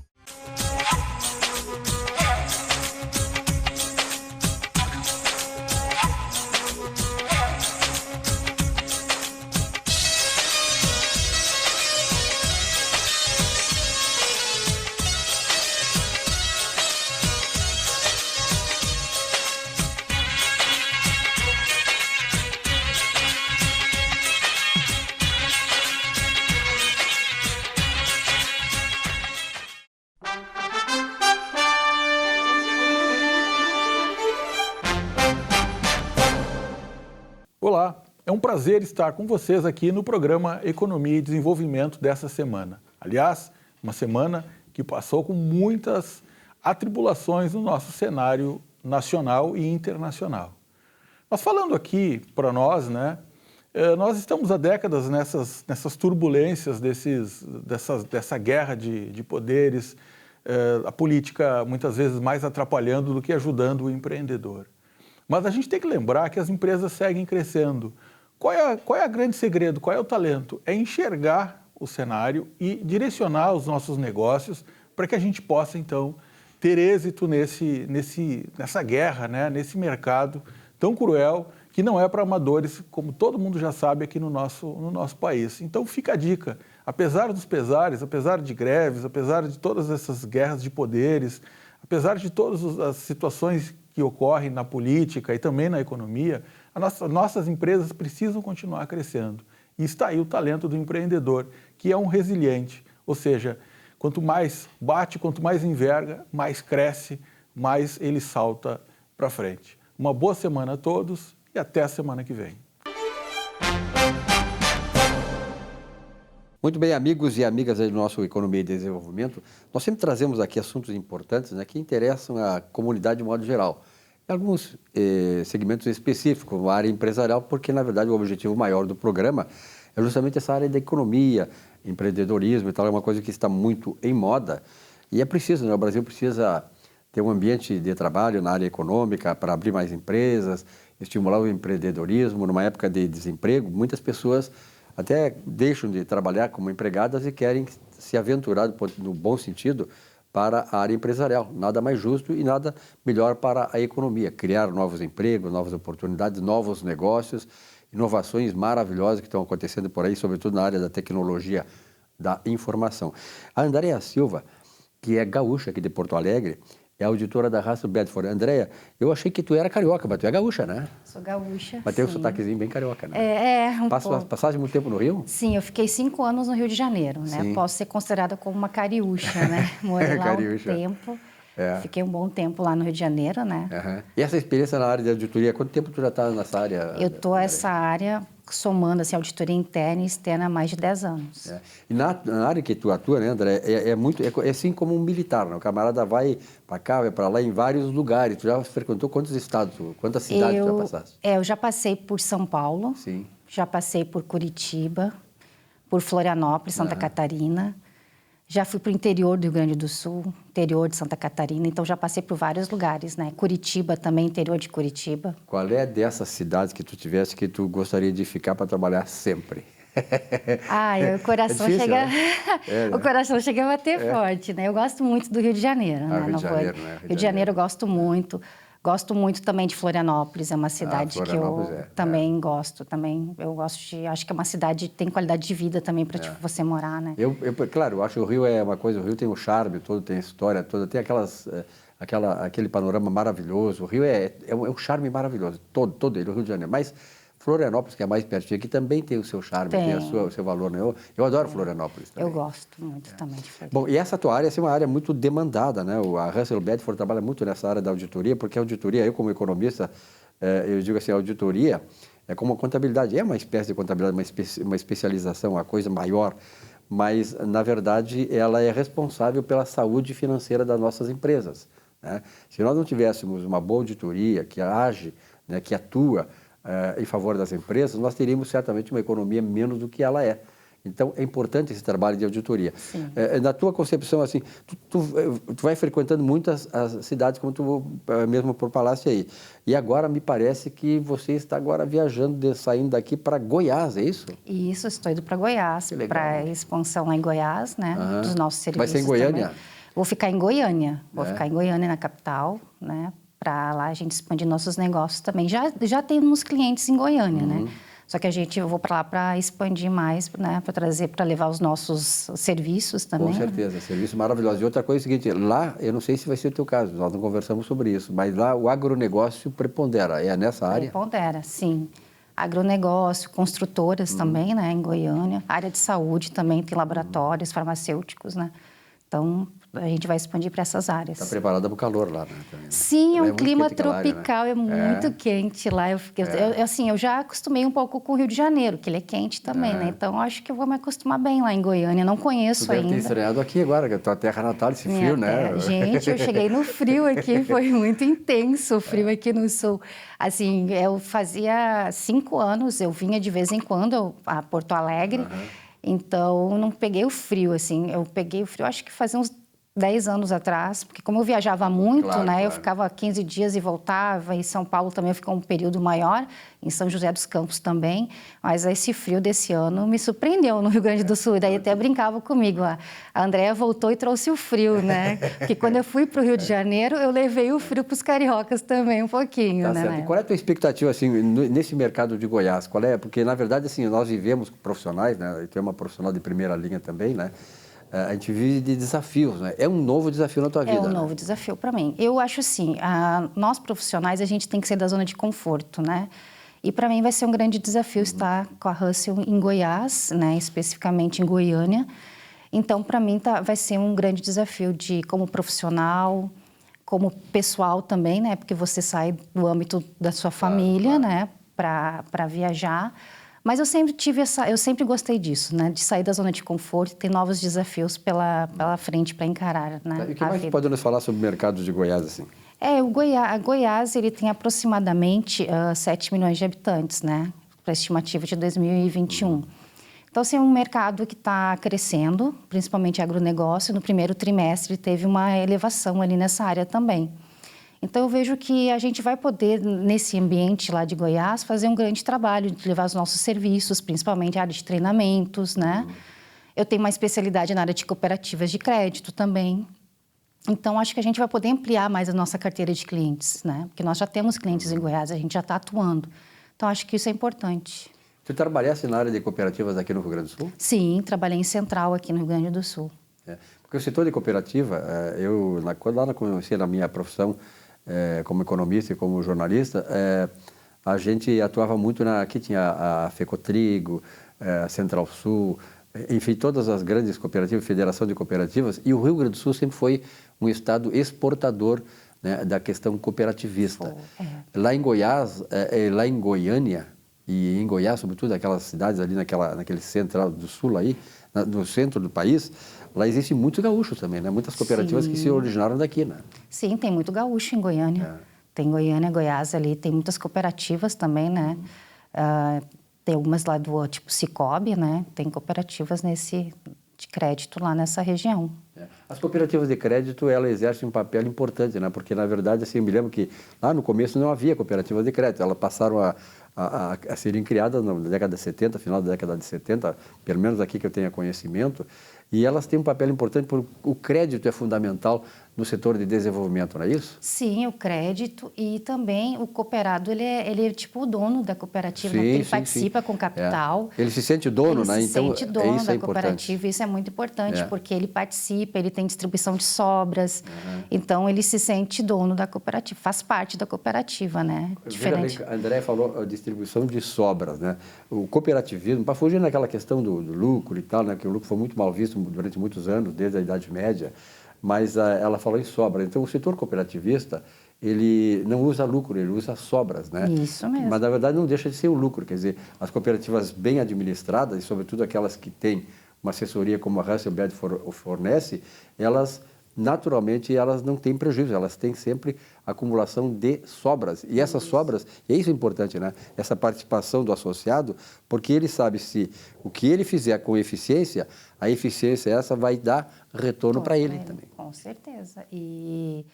Olá, é um prazer estar com vocês aqui no programa Economia e Desenvolvimento dessa semana. Aliás, uma semana que passou com muitas atribulações no nosso cenário nacional e internacional. Mas falando aqui para nós, né, nós estamos há décadas nessas turbulências dessa guerra de poderes, a política muitas vezes mais atrapalhando do que ajudando o empreendedor. Mas a gente tem que lembrar que as empresas seguem crescendo. Qual é a grande segredo? Qual é o talento? É enxergar o cenário e direcionar os nossos negócios para que a gente possa, então, ter êxito nessa guerra, né? Nesse mercado tão cruel, que não é para amadores, como todo mundo já sabe aqui no nosso país. Então fica a dica, apesar dos pesares, apesar de greves, apesar de todas essas guerras de poderes, apesar de todas as situações que ocorrem na política e também na economia, nossas empresas precisam continuar crescendo. E está aí o talento do empreendedor, que é um resiliente, ou seja, quanto mais bate, quanto mais enverga, mais cresce, mais ele salta para frente. Uma boa semana a todos e até a semana que vem. Muito bem, amigos e amigas do nosso Economia e Desenvolvimento, nós sempre trazemos aqui assuntos importantes, né, que interessam a comunidade de modo geral. Em alguns segmentos específicos, como a área empresarial, porque, na verdade, o objetivo maior do programa é justamente essa área da economia, empreendedorismo e tal, é uma coisa que está muito em moda. E é preciso, né, o Brasil precisa ter um ambiente de trabalho na área econômica para abrir mais empresas, estimular o empreendedorismo. Numa época de desemprego, muitas pessoas até deixam de trabalhar como empregadas e querem se aventurar, no bom sentido, para a área empresarial. Nada mais justo e nada melhor para a economia. Criar novos empregos, novas oportunidades, novos negócios, inovações maravilhosas que estão acontecendo por aí, sobretudo na área da tecnologia da informação. A Andréa Silva, que é gaúcha aqui de Porto Alegre, é auditora da Russell Bedford. Andréa, eu achei que tu era carioca, mas tu é gaúcha, né? Sou gaúcha, Mas tem um sim. sotaquezinho bem carioca, né? Pouco. Passaste muito tempo no Rio? Sim, eu fiquei 5 anos no Rio de Janeiro, né? Sim. Posso ser considerada como uma cariúcha, né? Morei lá Cariúcha. um tempo, É. fiquei um bom tempo lá no Rio de Janeiro, né? Uhum. E essa experiência na área de auditoria, quanto tempo tu já está nessa área? Eu estou nessa área, somando assim, auditoria interna e externa há mais de 10 anos. É. E na área que tu atua, né, André, é assim como um militar, né? O camarada vai para cá, vai para lá, em vários lugares. Tu já frequentou quantos estados, quantas cidades tu já passaste? Eu já passei por São Paulo, Sim. já passei por Curitiba, por Florianópolis, Santa Catarina. Já fui para o interior do Rio Grande do Sul, interior de Santa Catarina, então já passei por vários lugares, né? Curitiba também, interior de Curitiba. Qual é dessas cidades que tu tivesse que tu gostaria de ficar para trabalhar sempre? O coração difícil, chega, né? o coração chega a bater forte, né? Eu gosto muito do Rio de Janeiro, né? Rio de Janeiro, né? Rio de Janeiro eu gosto muito. Gosto muito também de Florianópolis, é uma cidade que eu também gosto. Acho que é uma cidade que tem qualidade de vida também para você morar, né? Claro, eu acho que o Rio é uma coisa, o Rio tem o charme todo, tem a história toda, tem aquele panorama maravilhoso. O Rio é um charme maravilhoso, todo ele, o Rio de Janeiro. Mas Florianópolis, que é mais pertinho aqui, também tem o seu charme, tem o seu valor, né? Eu adoro Florianópolis também. Eu gosto muito também de Florianópolis. Bom, e essa tua área é uma área muito demandada, né? A Russell Bedford trabalha muito nessa área da auditoria, porque a auditoria, eu como economista, eu digo assim, a auditoria é como a contabilidade, é uma espécie de contabilidade, uma especialização, uma coisa maior, mas, na verdade, ela é responsável pela saúde financeira das nossas empresas, né? Se nós não tivéssemos uma boa auditoria que age, né, que atua em favor das empresas, nós teríamos certamente uma economia menos do que ela é. Então, é importante esse trabalho de auditoria. Na tua concepção, assim, tu vai frequentando muitas as cidades, como tu mesmo por palácio aí. E agora me parece que você está agora viajando, saindo daqui para Goiás, é isso? Isso, estou indo para Goiás, para expansão lá em Goiás, né, dos nossos serviços. Vai ser em Goiânia? Também. Vou ficar em Goiânia, ficar em Goiânia, na capital, né, para lá a gente expandir nossos negócios também. Já temos clientes em Goiânia, né? Só que eu vou para lá para expandir mais, né, para levar os nossos serviços também. Com certeza, serviço maravilhoso. E outra coisa é o seguinte, lá, eu não sei se vai ser o teu caso, nós não conversamos sobre isso, mas lá o agronegócio prepondera, é nessa área? Prepondera, sim. Agronegócio, construtoras também, né, em Goiânia. Área de saúde também, tem laboratórios farmacêuticos, né? Então, a gente vai expandir para essas áreas. Está preparada para o calor lá, né? Também, né? Sim, é um clima tropical, área, né? É muito quente lá. Eu já acostumei um pouco com o Rio de Janeiro, que ele é quente também, né? Então, acho que eu vou me acostumar bem lá em Goiânia. Não conheço ainda. Tu deve ter estreado aqui agora, que é a tua terra natal, esse frio, né? Gente, eu cheguei no frio aqui, foi muito intenso o frio aqui no sul. Assim, eu fazia 5 anos, eu vinha de vez em quando a Porto Alegre, então não peguei o frio, assim. Eu peguei o frio, acho que fazia uns 10 anos atrás, porque como eu viajava muito, Claro, né? claro. Eu ficava 15 dias e voltava, em São Paulo também eu ficava um período maior, em São José dos Campos também, mas esse frio desse ano me surpreendeu no Rio Grande do Sul, e daí até brincava comigo, a Andréa voltou e trouxe o frio, né? Porque quando eu fui para o Rio de Janeiro, eu levei o frio para os cariocas também um pouquinho, Tá né? certo. E qual é a tua expectativa, assim, nesse mercado de Goiás? Qual é? Porque, na verdade, assim, nós vivemos profissionais, né? E tem uma profissional de primeira linha também, né? A gente vive de desafios, né? É um novo desafio na tua vida, É um né? novo desafio para mim. Eu acho assim, nós profissionais, a gente tem que sair da zona de conforto, né? E para mim vai ser um grande desafio estar com a Russell em Goiás, né? Especificamente em Goiânia. Então, para mim, vai ser um grande desafio como profissional, como pessoal também, né? Porque você sai do âmbito da sua família, né? Para viajar. Mas eu sempre gostei disso, né? De sair da zona de conforto e ter novos desafios pela frente para encarar, né? E o que mais pode nos falar sobre o mercado de Goiás, assim? Goiás, ele tem aproximadamente 7 milhões de habitantes, né? Para a estimativa de 2021. Então, assim, é um mercado que está crescendo, principalmente agronegócio. No primeiro trimestre teve uma elevação ali nessa área também. Então, eu vejo que a gente vai poder, nesse ambiente lá de Goiás, fazer um grande trabalho de levar os nossos serviços, principalmente a área de treinamentos, né? Eu tenho uma especialidade na área de cooperativas de crédito também. Então, acho que a gente vai poder ampliar mais a nossa carteira de clientes, né? Porque nós já temos clientes em Goiás, a gente já está atuando. Então, acho que isso é importante. Tu trabalhaste na área de cooperativas aqui no Rio Grande do Sul? Sim, trabalhei em Central aqui no Rio Grande do Sul. Porque o setor de cooperativa, quando eu comecei na minha profissão como economista e como jornalista, a gente atuava muito aqui tinha a Fecotrigo, a Central Sul, enfim, todas as grandes cooperativas, Federação de Cooperativas, e o Rio Grande do Sul sempre foi um estado exportador, né, da questão cooperativista. Lá em Goiás, lá em Goiânia, e em Goiás, sobretudo, aquelas cidades ali naquele central do sul aí, no centro do país, lá existem muitos gaúchos também, né? Muitas cooperativas que se originaram daqui, né? Sim, tem muito gaúcho em Goiânia. Tem Goiânia, Goiás ali, tem muitas cooperativas também, né? Tem algumas lá do tipo Cicobi, né? Tem cooperativas de crédito lá nessa região. As cooperativas de crédito, elas exercem um papel importante, né? Porque, na verdade, assim, eu me lembro que lá no começo não havia cooperativas de crédito, elas passaram a serem criadas na década de 70, final da década de 70, pelo menos aqui que eu tenha conhecimento, e elas têm um papel importante porque o crédito é fundamental no setor de desenvolvimento, não é isso? Sim, o crédito e também o cooperado, ele é tipo o dono da cooperativa, né? Ele participa com capital. Ele se sente dono, né? Ele se sente dono isso da é cooperativa, isso é muito importante, porque ele participa, ele tem distribuição de sobras, então ele se sente dono da cooperativa, faz parte da cooperativa, né? Diferente. A Andréa falou a distribuição de sobras, né? O cooperativismo, para fugir naquela questão do lucro e tal, né? Que o lucro foi muito mal visto durante muitos anos, desde a Idade Média, mas ela falou em sobra. Então, o setor cooperativista, ele não usa lucro, ele usa sobras, né? Isso mesmo. Mas, na verdade, não deixa de ser um lucro. Quer dizer, as cooperativas bem administradas, e sobretudo aquelas que têm uma assessoria como a Hasselblad fornece, elas, naturalmente, elas não têm prejuízo, elas têm sempre acumulação de sobras. E essas sobras, e isso é importante, né? Essa participação do associado, porque ele sabe se o que ele fizer com eficiência, a eficiência essa vai dar retorno para ele também. Com certeza. E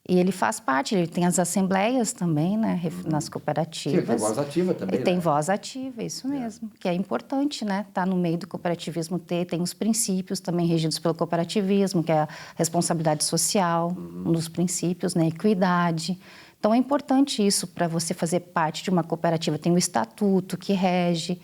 ele faz parte, ele tem as assembleias também, né, nas cooperativas. Sim, tem voz ativa também. Ele tem voz ativa, isso mesmo, que é importante, né, estar no meio do cooperativismo, tem os princípios também regidos pelo cooperativismo, que é a responsabilidade social, um dos princípios, né, equidade. Então, é importante isso para você fazer parte de uma cooperativa. Tem o estatuto que rege.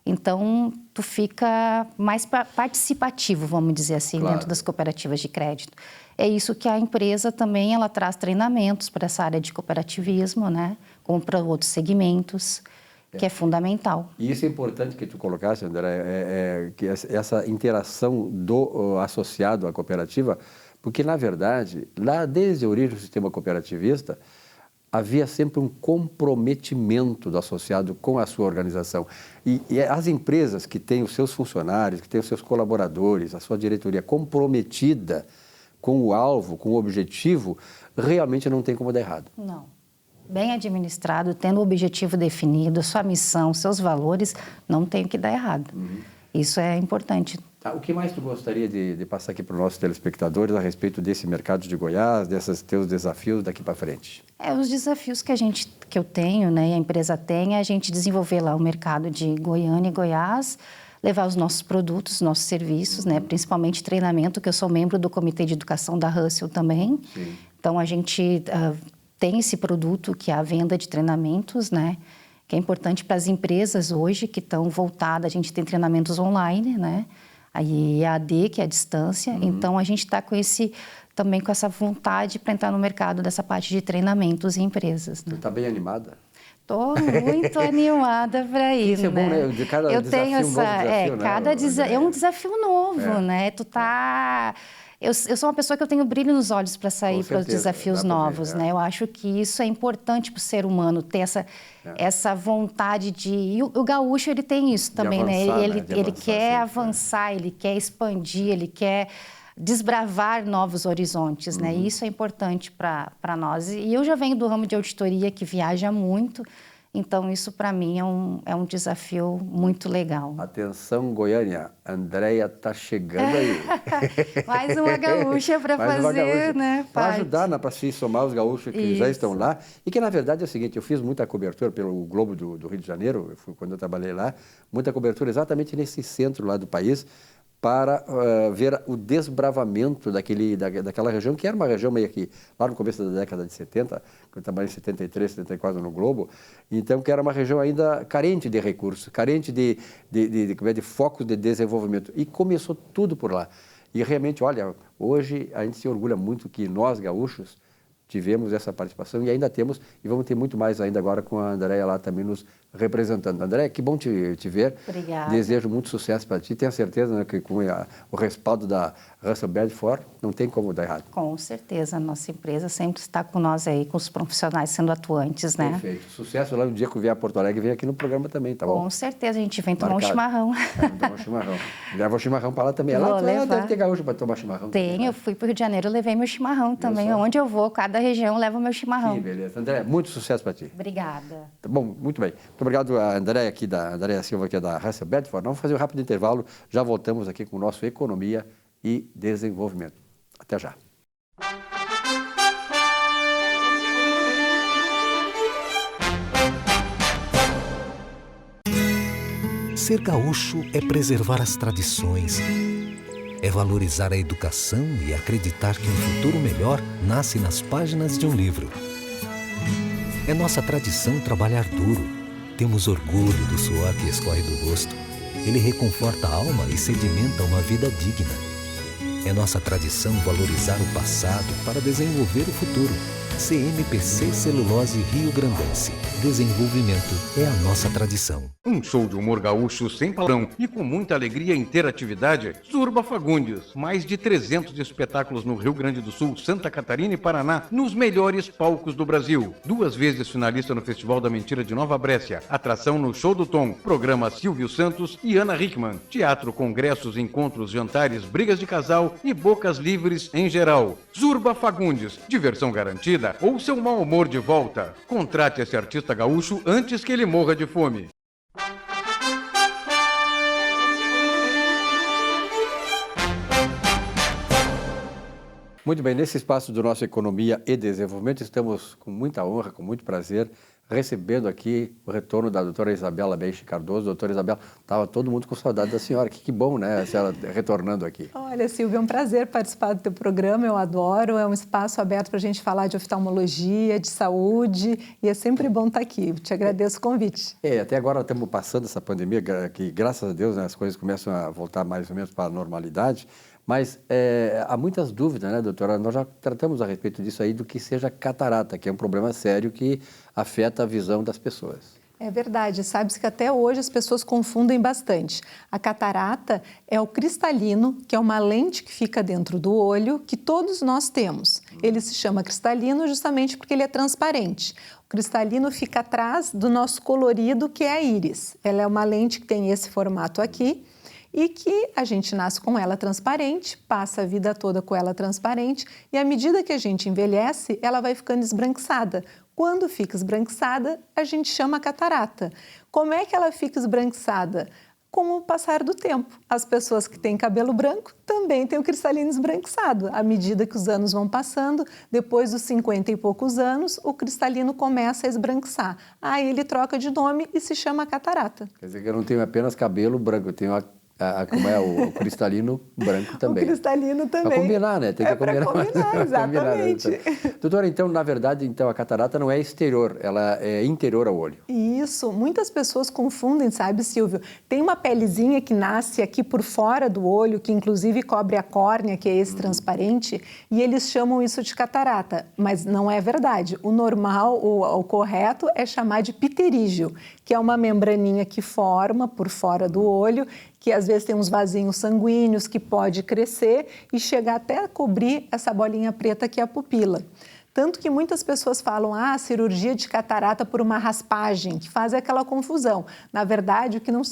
Então, tu fica mais participativo, vamos dizer assim, dentro das cooperativas de crédito. É isso que a empresa também, ela traz treinamentos para essa área de cooperativismo, né? Como para outros segmentos, que é fundamental. E isso é importante que tu colocasse, André, que essa interação do associado à cooperativa, porque, na verdade, lá desde a origem do sistema cooperativista, havia sempre um comprometimento do associado com a sua organização. E as empresas que têm os seus funcionários, que têm os seus colaboradores, a sua diretoria comprometida com o alvo, com o objetivo, realmente não tem como dar errado. Não. Bem administrado, tendo o objetivo definido, sua missão, seus valores, não tem o que dar errado. Isso é importante. O que mais tu gostaria de passar aqui para os nossos telespectadores a respeito desse mercado de Goiás, desses teus desafios daqui para frente? Os desafios que eu tenho, né, e a empresa tem, é a gente desenvolver lá o mercado de Goiânia e Goiás, levar os nossos produtos, nossos serviços, né, principalmente treinamento, que eu sou membro do Comitê de Educação da Russell também. Sim. Então, a gente tem esse produto que é a venda de treinamentos, né, que é importante para as empresas hoje que estão voltadas. A gente tem treinamentos online, né, aí EAD, que é a distância. Então, a gente está também com essa vontade para entrar no mercado dessa parte de treinamentos em empresas. Né? Tu está bem animada? Estou muito animada para ir, Isso é bom, né? De cada eu desafio, tenho essa, né? é um desafio novo, né? Eu sou uma pessoa que eu tenho brilho nos olhos para sair para os desafios novos, né? Eu acho que isso é importante para o ser humano ter essa vontade de... E o gaúcho, ele tem isso também, avançar, né? né? Ele quer sempre, avançar, ele quer expandir, ele quer desbravar novos horizontes, né? E isso é importante para nós. E eu já venho do ramo de auditoria, que viaja muito, então isso para mim é um desafio muito legal. Atenção, Goiânia, a Andréia está chegando aí. Mais uma gaúcha para fazer, né? Para ajudar, para se somar os gaúchos que já estão lá. E que, na verdade, é o seguinte, eu fiz muita cobertura pelo Globo do Rio de Janeiro, quando eu trabalhei lá, muita cobertura exatamente nesse centro lá do país, para ver o desbravamento daquela região, que era uma região meio que, lá no começo da década de 70, que eu trabalhei em 73, 74 no Globo, então que era uma região ainda carente de recursos, carente de focos de desenvolvimento. E começou tudo por lá. E realmente, olha, hoje a gente se orgulha muito que nós, gaúchos, tivemos essa participação e ainda temos, e vamos ter muito mais ainda agora com a Andréia lá também nos representando. Andréia, que bom te ver. Obrigada. Desejo muito sucesso para ti. Tenho certeza, né, que com o respaldo da Russell Bedford não tem como dar errado. Com certeza, a nossa empresa sempre está com nós aí, com os profissionais sendo atuantes, né? Perfeito. Sucesso lá no dia que eu vier a Porto Alegre, vem aqui no programa também, tá bom? Com certeza, a gente vem tomar um chimarrão. Tomar um chimarrão. Leva o chimarrão para lá também. Lá deve ter gaúcho para tomar chimarrão. Tem, eu fui para o Rio de Janeiro, levei meu chimarrão também. Onde eu vou, cada região leva o meu chimarrão. Que beleza. André, muito sucesso para ti. Obrigada. Tá bom, muito bem. Muito obrigado a Andréia Silva, aqui da Russell Bedford. Vamos fazer um rápido intervalo. Já voltamos aqui com o nosso Economia e Desenvolvimento. Até já. Ser gaúcho é preservar as tradições, é valorizar a educação e acreditar que um futuro melhor nasce nas páginas de um livro. É nossa tradição trabalhar duro. Temos orgulho do suor que escorre do rosto. Ele reconforta a alma e sedimenta uma vida digna. É nossa tradição valorizar o passado para desenvolver o futuro. CMPC Celulose Rio Grandense. Desenvolvimento é a nossa tradição. Um show de humor gaúcho sem padrão e com muita alegria e interatividade. Zurba Fagundes. Mais de 300 espetáculos no Rio Grande do Sul, Santa Catarina e Paraná, nos melhores palcos do Brasil. 2 vezes finalista no Festival da Mentira de Nova Brécia. Atração no Show do Tom. Programa Silvio Santos e Ana Hickman. Teatro, congressos, encontros, jantares, brigas de casal e bocas livres em geral. Zurba Fagundes. Diversão garantida ou seu mau humor de volta. Contrate esse artista gaúcho antes que ele morra de fome. Muito bem, nesse espaço do nosso Economia e Desenvolvimento, estamos com muita honra, com muito prazer, recebendo aqui o retorno da doutora Isabela Benche Cardoso. Doutora Isabela, estava todo mundo com saudade da senhora. Que bom, né, a senhora retornando aqui. Olha, Silvio, é um prazer participar do teu programa, eu adoro. É um espaço aberto para a gente falar de oftalmologia, de saúde, e é sempre bom estar aqui. Te agradeço o convite. Até agora estamos passando essa pandemia, que graças a Deus, né, as coisas começam a voltar mais ou menos para a normalidade. Mas há muitas dúvidas, né, doutora? Nós já tratamos a respeito disso aí, do que seja catarata, que é um problema sério que afeta a visão das pessoas. É verdade, sabe-se que até hoje as pessoas confundem bastante. A catarata é o cristalino, que é uma lente que fica dentro do olho, que todos nós temos. Ele se chama cristalino justamente porque ele é transparente. O cristalino fica atrás do nosso colorido, que é a íris. Ela é uma lente que tem esse formato aqui, e que a gente nasce com ela transparente, passa a vida toda com ela transparente, e à medida que a gente envelhece, ela vai ficando esbranquiçada. Quando fica esbranquiçada, a gente chama catarata. Como é que ela fica esbranquiçada? com o passar do tempo. As pessoas que têm cabelo branco também têm o cristalino esbranquiçado. À medida que os anos vão passando, depois dos 50 e poucos anos, o cristalino começa a esbranquiçar. Aí ele troca de nome e se chama catarata. Quer dizer que eu não tenho apenas cabelo branco, eu tenho como é o cristalino branco também. O cristalino também. Para combinar, né? Tem que combinar. Combinar, exatamente. Doutora, então, na verdade, então, a catarata não é exterior, ela é interior ao olho. Isso. Muitas pessoas confundem, sabe, Silvio? Tem uma pelezinha que nasce aqui por fora do olho, que inclusive cobre a córnea, que é esse transparente, e eles chamam isso de catarata. Mas não é verdade. O normal, o correto, é chamar de pterígio, que é uma membraninha que forma por fora do olho, que às vezes tem uns vasinhos sanguíneos que pode crescer e chegar até a cobrir essa bolinha preta que é a pupila. Tanto que muitas pessoas falam, cirurgia de catarata por uma raspagem, que faz aquela confusão. Na verdade, o que não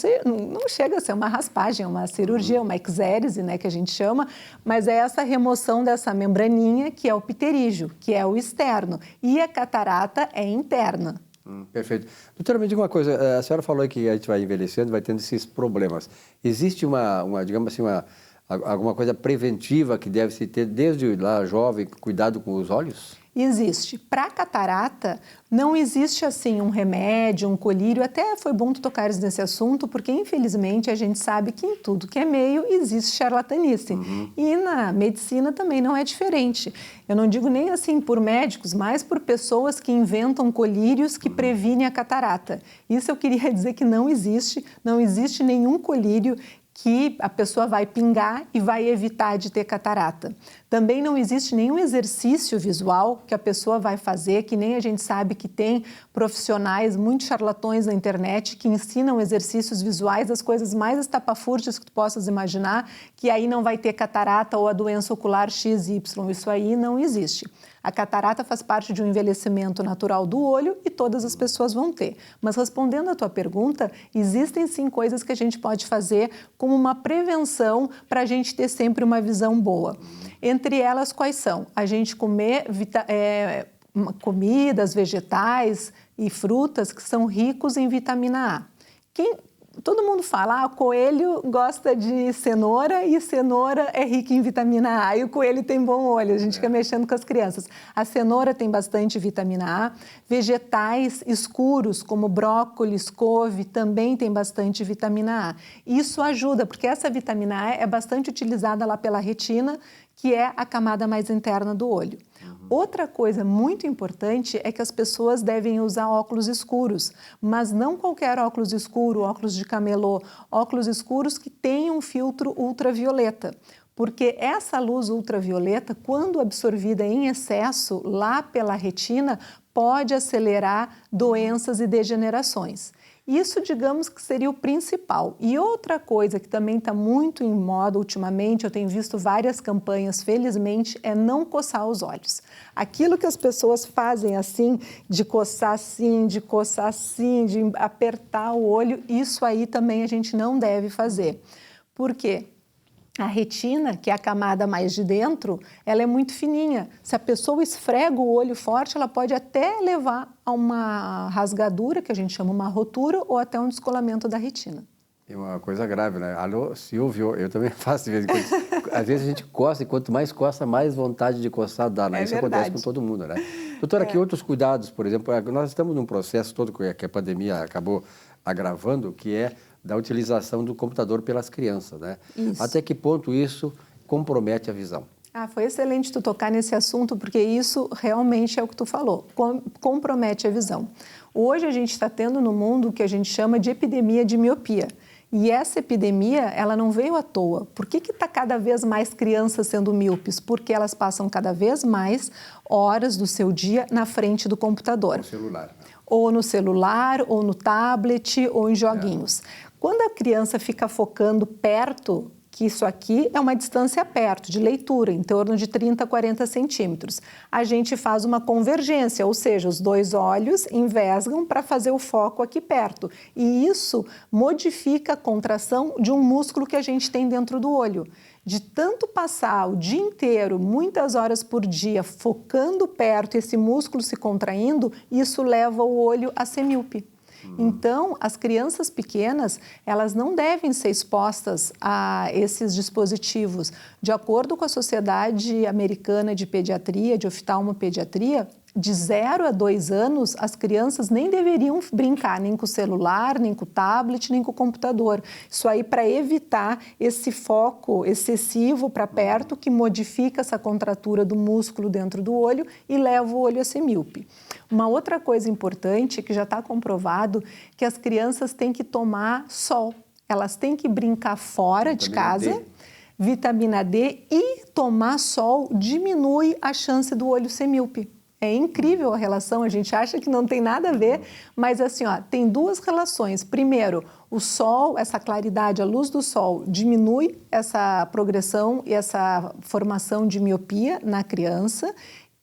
chega a ser uma raspagem, é uma cirurgia, uma exérese, né, que a gente chama, mas é essa remoção dessa membraninha, que é o pterígio, que é o externo, e a catarata é interna. Perfeito. Doutora, me diga uma coisa, a senhora falou que a gente vai envelhecendo, vai tendo esses problemas. Existe digamos assim, alguma coisa preventiva que deve se ter desde lá jovem, cuidado com os olhos? Existe. Para catarata, não existe assim um remédio, um colírio. Até foi bom tu tocares nesse assunto, porque infelizmente a gente sabe que em tudo que é meio existe charlatanice. E na medicina também não é diferente. Eu não digo nem assim por médicos, mas por pessoas que inventam colírios que previnem a catarata. Isso eu queria dizer que não existe nenhum colírio que a pessoa vai pingar e vai evitar de ter catarata. Também não existe nenhum exercício visual que a pessoa vai fazer, que nem a gente sabe que tem profissionais muito charlatões na internet que ensinam exercícios visuais das coisas mais estapafúrdias que tu possas imaginar, que aí não vai ter catarata ou a doença ocular XY. Isso aí não existe. A catarata faz parte de um envelhecimento natural do olho e todas as pessoas vão ter. Mas respondendo à tua pergunta, existem sim coisas que a gente pode fazer como uma prevenção para a gente ter sempre uma visão boa. Entre elas, quais são? A gente comer comidas, vegetais e frutas que são ricos em vitamina A. Todo mundo fala, coelho gosta de cenoura e cenoura é rica em vitamina A e o coelho tem bom olho, a gente fica mexendo com as crianças. A cenoura tem bastante vitamina A, vegetais escuros como brócolis, couve também tem bastante vitamina A. Isso ajuda, porque essa vitamina A é bastante utilizada lá pela retina, que é a camada mais interna do olho. Outra coisa muito importante é que as pessoas devem usar óculos escuros, mas não qualquer óculos escuro, óculos de camelô, óculos escuros que tenham um filtro ultravioleta. Porque essa luz ultravioleta, quando absorvida em excesso lá pela retina, pode acelerar doenças e degenerações. Isso, digamos que seria o principal. E outra coisa que também está muito em moda ultimamente, eu tenho visto várias campanhas, felizmente, é não coçar os olhos. Aquilo que as pessoas fazem assim, de coçar assim, de apertar o olho, isso aí também a gente não deve fazer. Por quê? A retina, que é a camada mais de dentro, ela é muito fininha. Se a pessoa esfrega o olho forte, ela pode até levar a uma rasgadura, que a gente chama uma rotura, ou até um descolamento da retina. É uma coisa grave, né? Alô, Silvio, eu também faço de vez em quando. Às vezes a gente coça e quanto mais coça, mais vontade de coçar dá, né? Isso verdade. Acontece com todo mundo, né? Doutora, que outros cuidados, por exemplo, nós estamos num processo todo que a pandemia acabou agravando, que é da utilização do computador pelas crianças, né? Isso. Até que ponto isso compromete a visão? Foi excelente tu tocar nesse assunto, porque isso realmente é o que tu falou, compromete a visão. Hoje a gente está tendo no mundo o que a gente chama de epidemia de miopia. E essa epidemia, ela não veio à toa. Por que está cada vez mais crianças sendo míopes? Porque elas passam cada vez mais horas do seu dia na frente do computador. No celular. Ou no celular, ou no tablet, ou em joguinhos. Quando a criança fica focando perto, que isso aqui é uma distância perto de leitura, em torno de 30 a 40 centímetros, a gente faz uma convergência, ou seja, os dois olhos envesgam para fazer o foco aqui perto. E isso modifica a contração de um músculo que a gente tem dentro do olho. De tanto passar o dia inteiro, muitas horas por dia, focando perto, esse músculo se contraindo, isso leva o olho a ser míope. Então, as crianças pequenas, elas não devem ser expostas a esses dispositivos. De acordo com a Sociedade Americana de Pediatria, de Oftalmopediatria, de 0 a 2 anos, as crianças nem deveriam brincar nem com o celular, nem com o tablet, nem com o computador. Isso aí para evitar esse foco excessivo para perto que modifica essa contratura do músculo dentro do olho e leva o olho a ser míope. Uma outra coisa importante que já está comprovado que as crianças têm que tomar sol. Elas têm que brincar fora de casa. Vitamina D e tomar sol diminui a chance do olho ser míope. É incrível a relação, a gente acha que não tem nada a ver, mas assim, ó, tem duas relações. Primeiro, o sol, essa claridade, a luz do sol diminui essa progressão e essa formação de miopia na criança.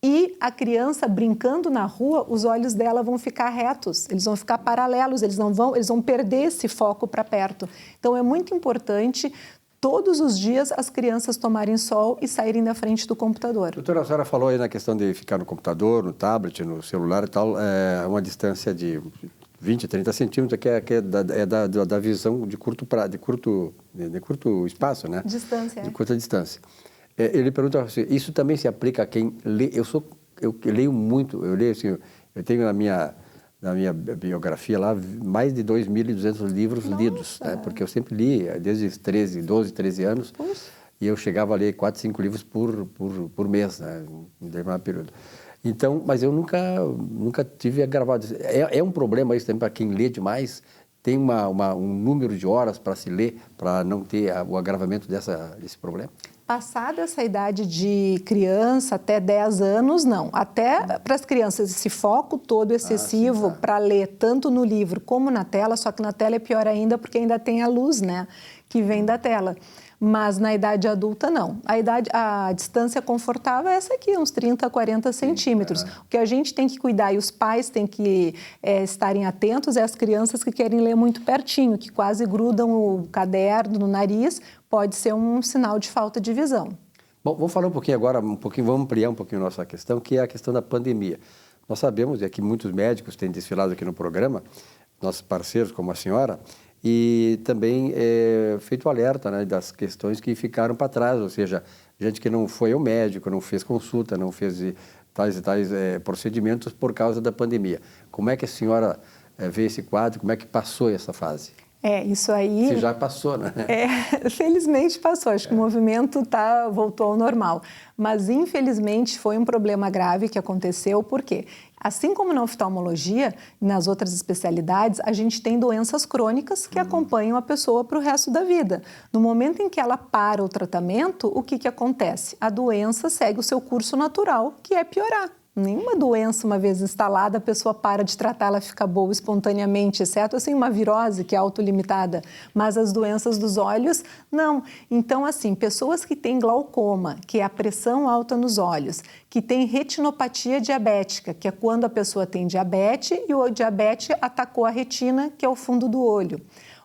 E a criança brincando na rua, os olhos dela vão ficar retos, eles vão ficar paralelos, eles vão perder esse foco para perto. Então é muito importante todos os dias as crianças tomarem sol e saírem da frente do computador. Doutora, a senhora falou aí na questão de ficar no computador, no tablet, no celular e tal, uma distância de 20, 30 centímetros, que é da visão de curto espaço, né? Distância. De curta distância. Ele pergunta assim, isso também se aplica a quem lê? Eu leio muito, assim, eu tenho na minha biografia lá, mais de 2.200 livros lidos, né? Porque eu sempre li, desde os 12, 13 anos, e eu chegava a ler 4, 5 livros por mês, né? Em determinado período. Então, mas eu nunca tive gravado. É um problema isso também para quem lê demais, tem um número de horas para se ler, para não ter o agravamento desse problema? Passada essa idade de criança, até 10 anos, não. Até para as crianças, esse foco todo excessivo para ler tanto no livro como na tela, só que na tela é pior ainda porque ainda tem a luz, né, que vem da tela. Mas na idade adulta, não. A distância confortável é essa aqui, uns 30, 40 centímetros. O que a gente tem que cuidar e os pais têm que estarem atentos é as crianças que querem ler muito pertinho, que quase grudam o caderno no nariz, pode ser um sinal de falta de visão. Bom, vamos falar um pouquinho agora, vamos ampliar um pouquinho a nossa questão, que é a questão da pandemia. Nós sabemos, e que muitos médicos têm desfilado aqui no programa, nossos parceiros como a senhora, e também feito alerta, né, das questões que ficaram para trás, ou seja, gente que não foi ao médico, não fez consulta, não fez tais procedimentos por causa da pandemia. Como é que a senhora vê esse quadro, como é que passou essa fase? Isso aí... Você já passou, né? Felizmente passou, acho que o movimento voltou ao normal. Mas, infelizmente, foi um problema grave que aconteceu, por quê? Assim como na oftalmologia, nas outras especialidades, a gente tem doenças crônicas que acompanham a pessoa para o resto da vida. No momento em que ela para o tratamento, o que acontece? A doença segue o seu curso natural, que é piorar. Nenhuma doença, uma vez instalada, a pessoa para de tratar, ela fica boa espontaneamente, exceto assim uma virose que é autolimitada, mas as doenças dos olhos, não. Então, assim, pessoas que têm glaucoma, que é a pressão alta nos olhos, que tem retinopatia diabética, que é quando a pessoa tem diabetes e o diabetes atacou a retina, que é o fundo do olho.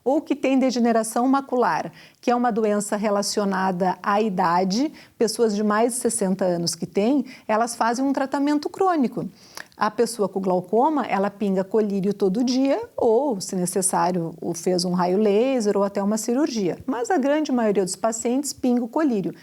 Ou que tem degeneração macular, que é uma doença relacionada à idade, pessoas de mais de 60 anos que têm, elas fazem um tratamento crônico. A pessoa com glaucoma, ela pinga colírio todo dia ou, se necessário, fez um raio laser ou até uma cirurgia. Mas a grande maioria dos pacientes pinga o colírio.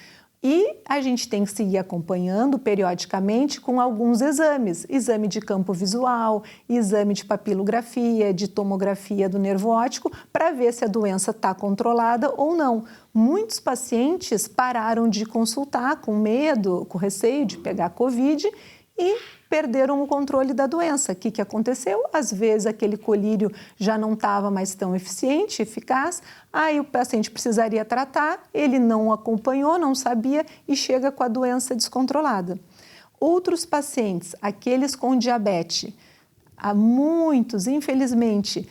E a gente tem que seguir acompanhando periodicamente com alguns exames. Exame de campo visual, exame de papilografia, de tomografia do nervo óptico, para ver se a doença está controlada ou não. Muitos pacientes pararam de consultar com medo, com receio de pegar Covid e perderam o controle da doença. O que aconteceu? Às vezes aquele colírio já não estava mais tão eficiente, eficaz, aí o paciente precisaria tratar, ele não acompanhou, não sabia e chega com a doença descontrolada. Outros pacientes, aqueles com diabetes, há muitos, infelizmente,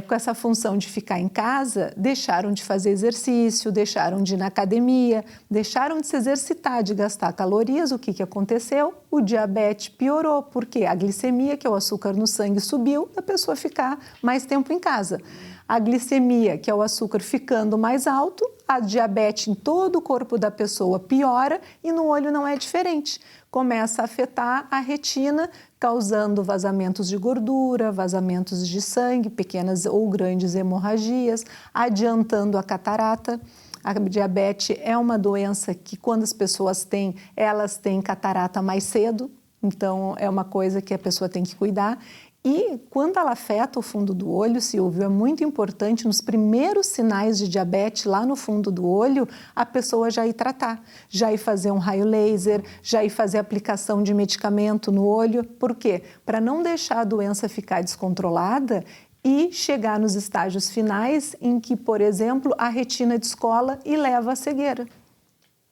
com essa função de ficar em casa, deixaram de fazer exercício, deixaram de ir na academia, deixaram de se exercitar, de gastar calorias. O que aconteceu? O diabetes piorou, porque a glicemia, que é o açúcar no sangue, subiu, a pessoa ficar mais tempo em casa. A glicemia, que é o açúcar ficando mais alto, a diabetes em todo o corpo da pessoa piora e no olho não é diferente. Começa a afetar a retina, causando vazamentos de gordura, vazamentos de sangue, pequenas ou grandes hemorragias, adiantando a catarata. A diabetes é uma doença que, quando as pessoas têm, elas têm catarata mais cedo, então é uma coisa que a pessoa tem que cuidar. E quando ela afeta o fundo do olho, Silvio, é muito importante nos primeiros sinais de diabetes lá no fundo do olho, a pessoa já ir tratar, já ir fazer um raio laser, já ir fazer aplicação de medicamento no olho. Por quê? Para não deixar a doença ficar descontrolada e chegar nos estágios finais em que, por exemplo, a retina descola e leva à cegueira.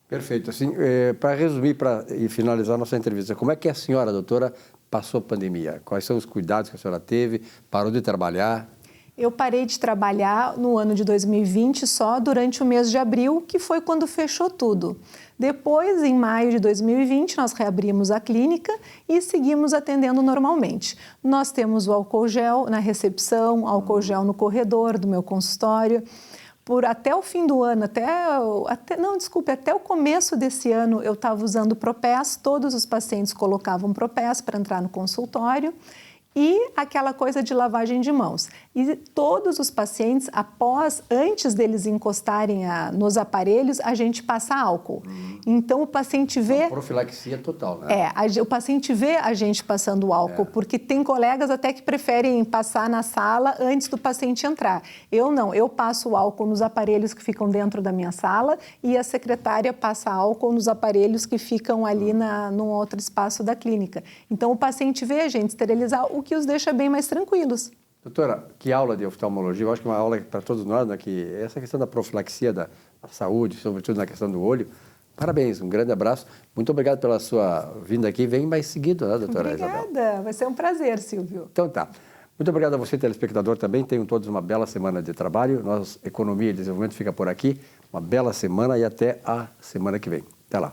Perfeito. Assim, para resumir e finalizar nossa entrevista, como é que a senhora, doutora, passou a pandemia? Quais são os cuidados que a senhora teve? Parou de trabalhar? Eu parei de trabalhar no ano de 2020 só durante o mês de abril, que foi quando fechou tudo. Depois, em maio de 2020, nós reabrimos a clínica e seguimos atendendo normalmente. Nós temos o álcool gel na recepção, álcool gel no corredor do meu consultório. Até o fim do ano, até o começo desse ano, eu estava usando Propés, todos os pacientes colocavam Propés para entrar no consultório e aquela coisa de lavagem de mãos. E todos os pacientes, antes deles encostarem nos aparelhos, a gente passa álcool. Então, o paciente vê... Uma profilaxia total, né? O paciente vê a gente passando álcool, porque tem colegas até que preferem passar na sala antes do paciente entrar. Eu não, eu passo álcool nos aparelhos que ficam dentro da minha sala e a secretária passa álcool nos aparelhos que ficam ali num outro espaço da clínica. Então, o paciente vê a gente esterilizar, o que os deixa bem mais tranquilos. Doutora, que aula de oftalmologia, eu acho que é uma aula para todos nós, né, que essa questão da profilaxia da saúde, sobretudo na questão do olho. Parabéns, um grande abraço. Muito obrigado pela sua vinda aqui. Vem mais seguido, né, doutora Isabel? Obrigada, vai ser um prazer, Silvio. Então tá. Muito obrigado a você, telespectador, também. Tenham todos uma bela semana de trabalho. Nossa Economia e Desenvolvimento fica por aqui. Uma bela semana e até a semana que vem. Até lá.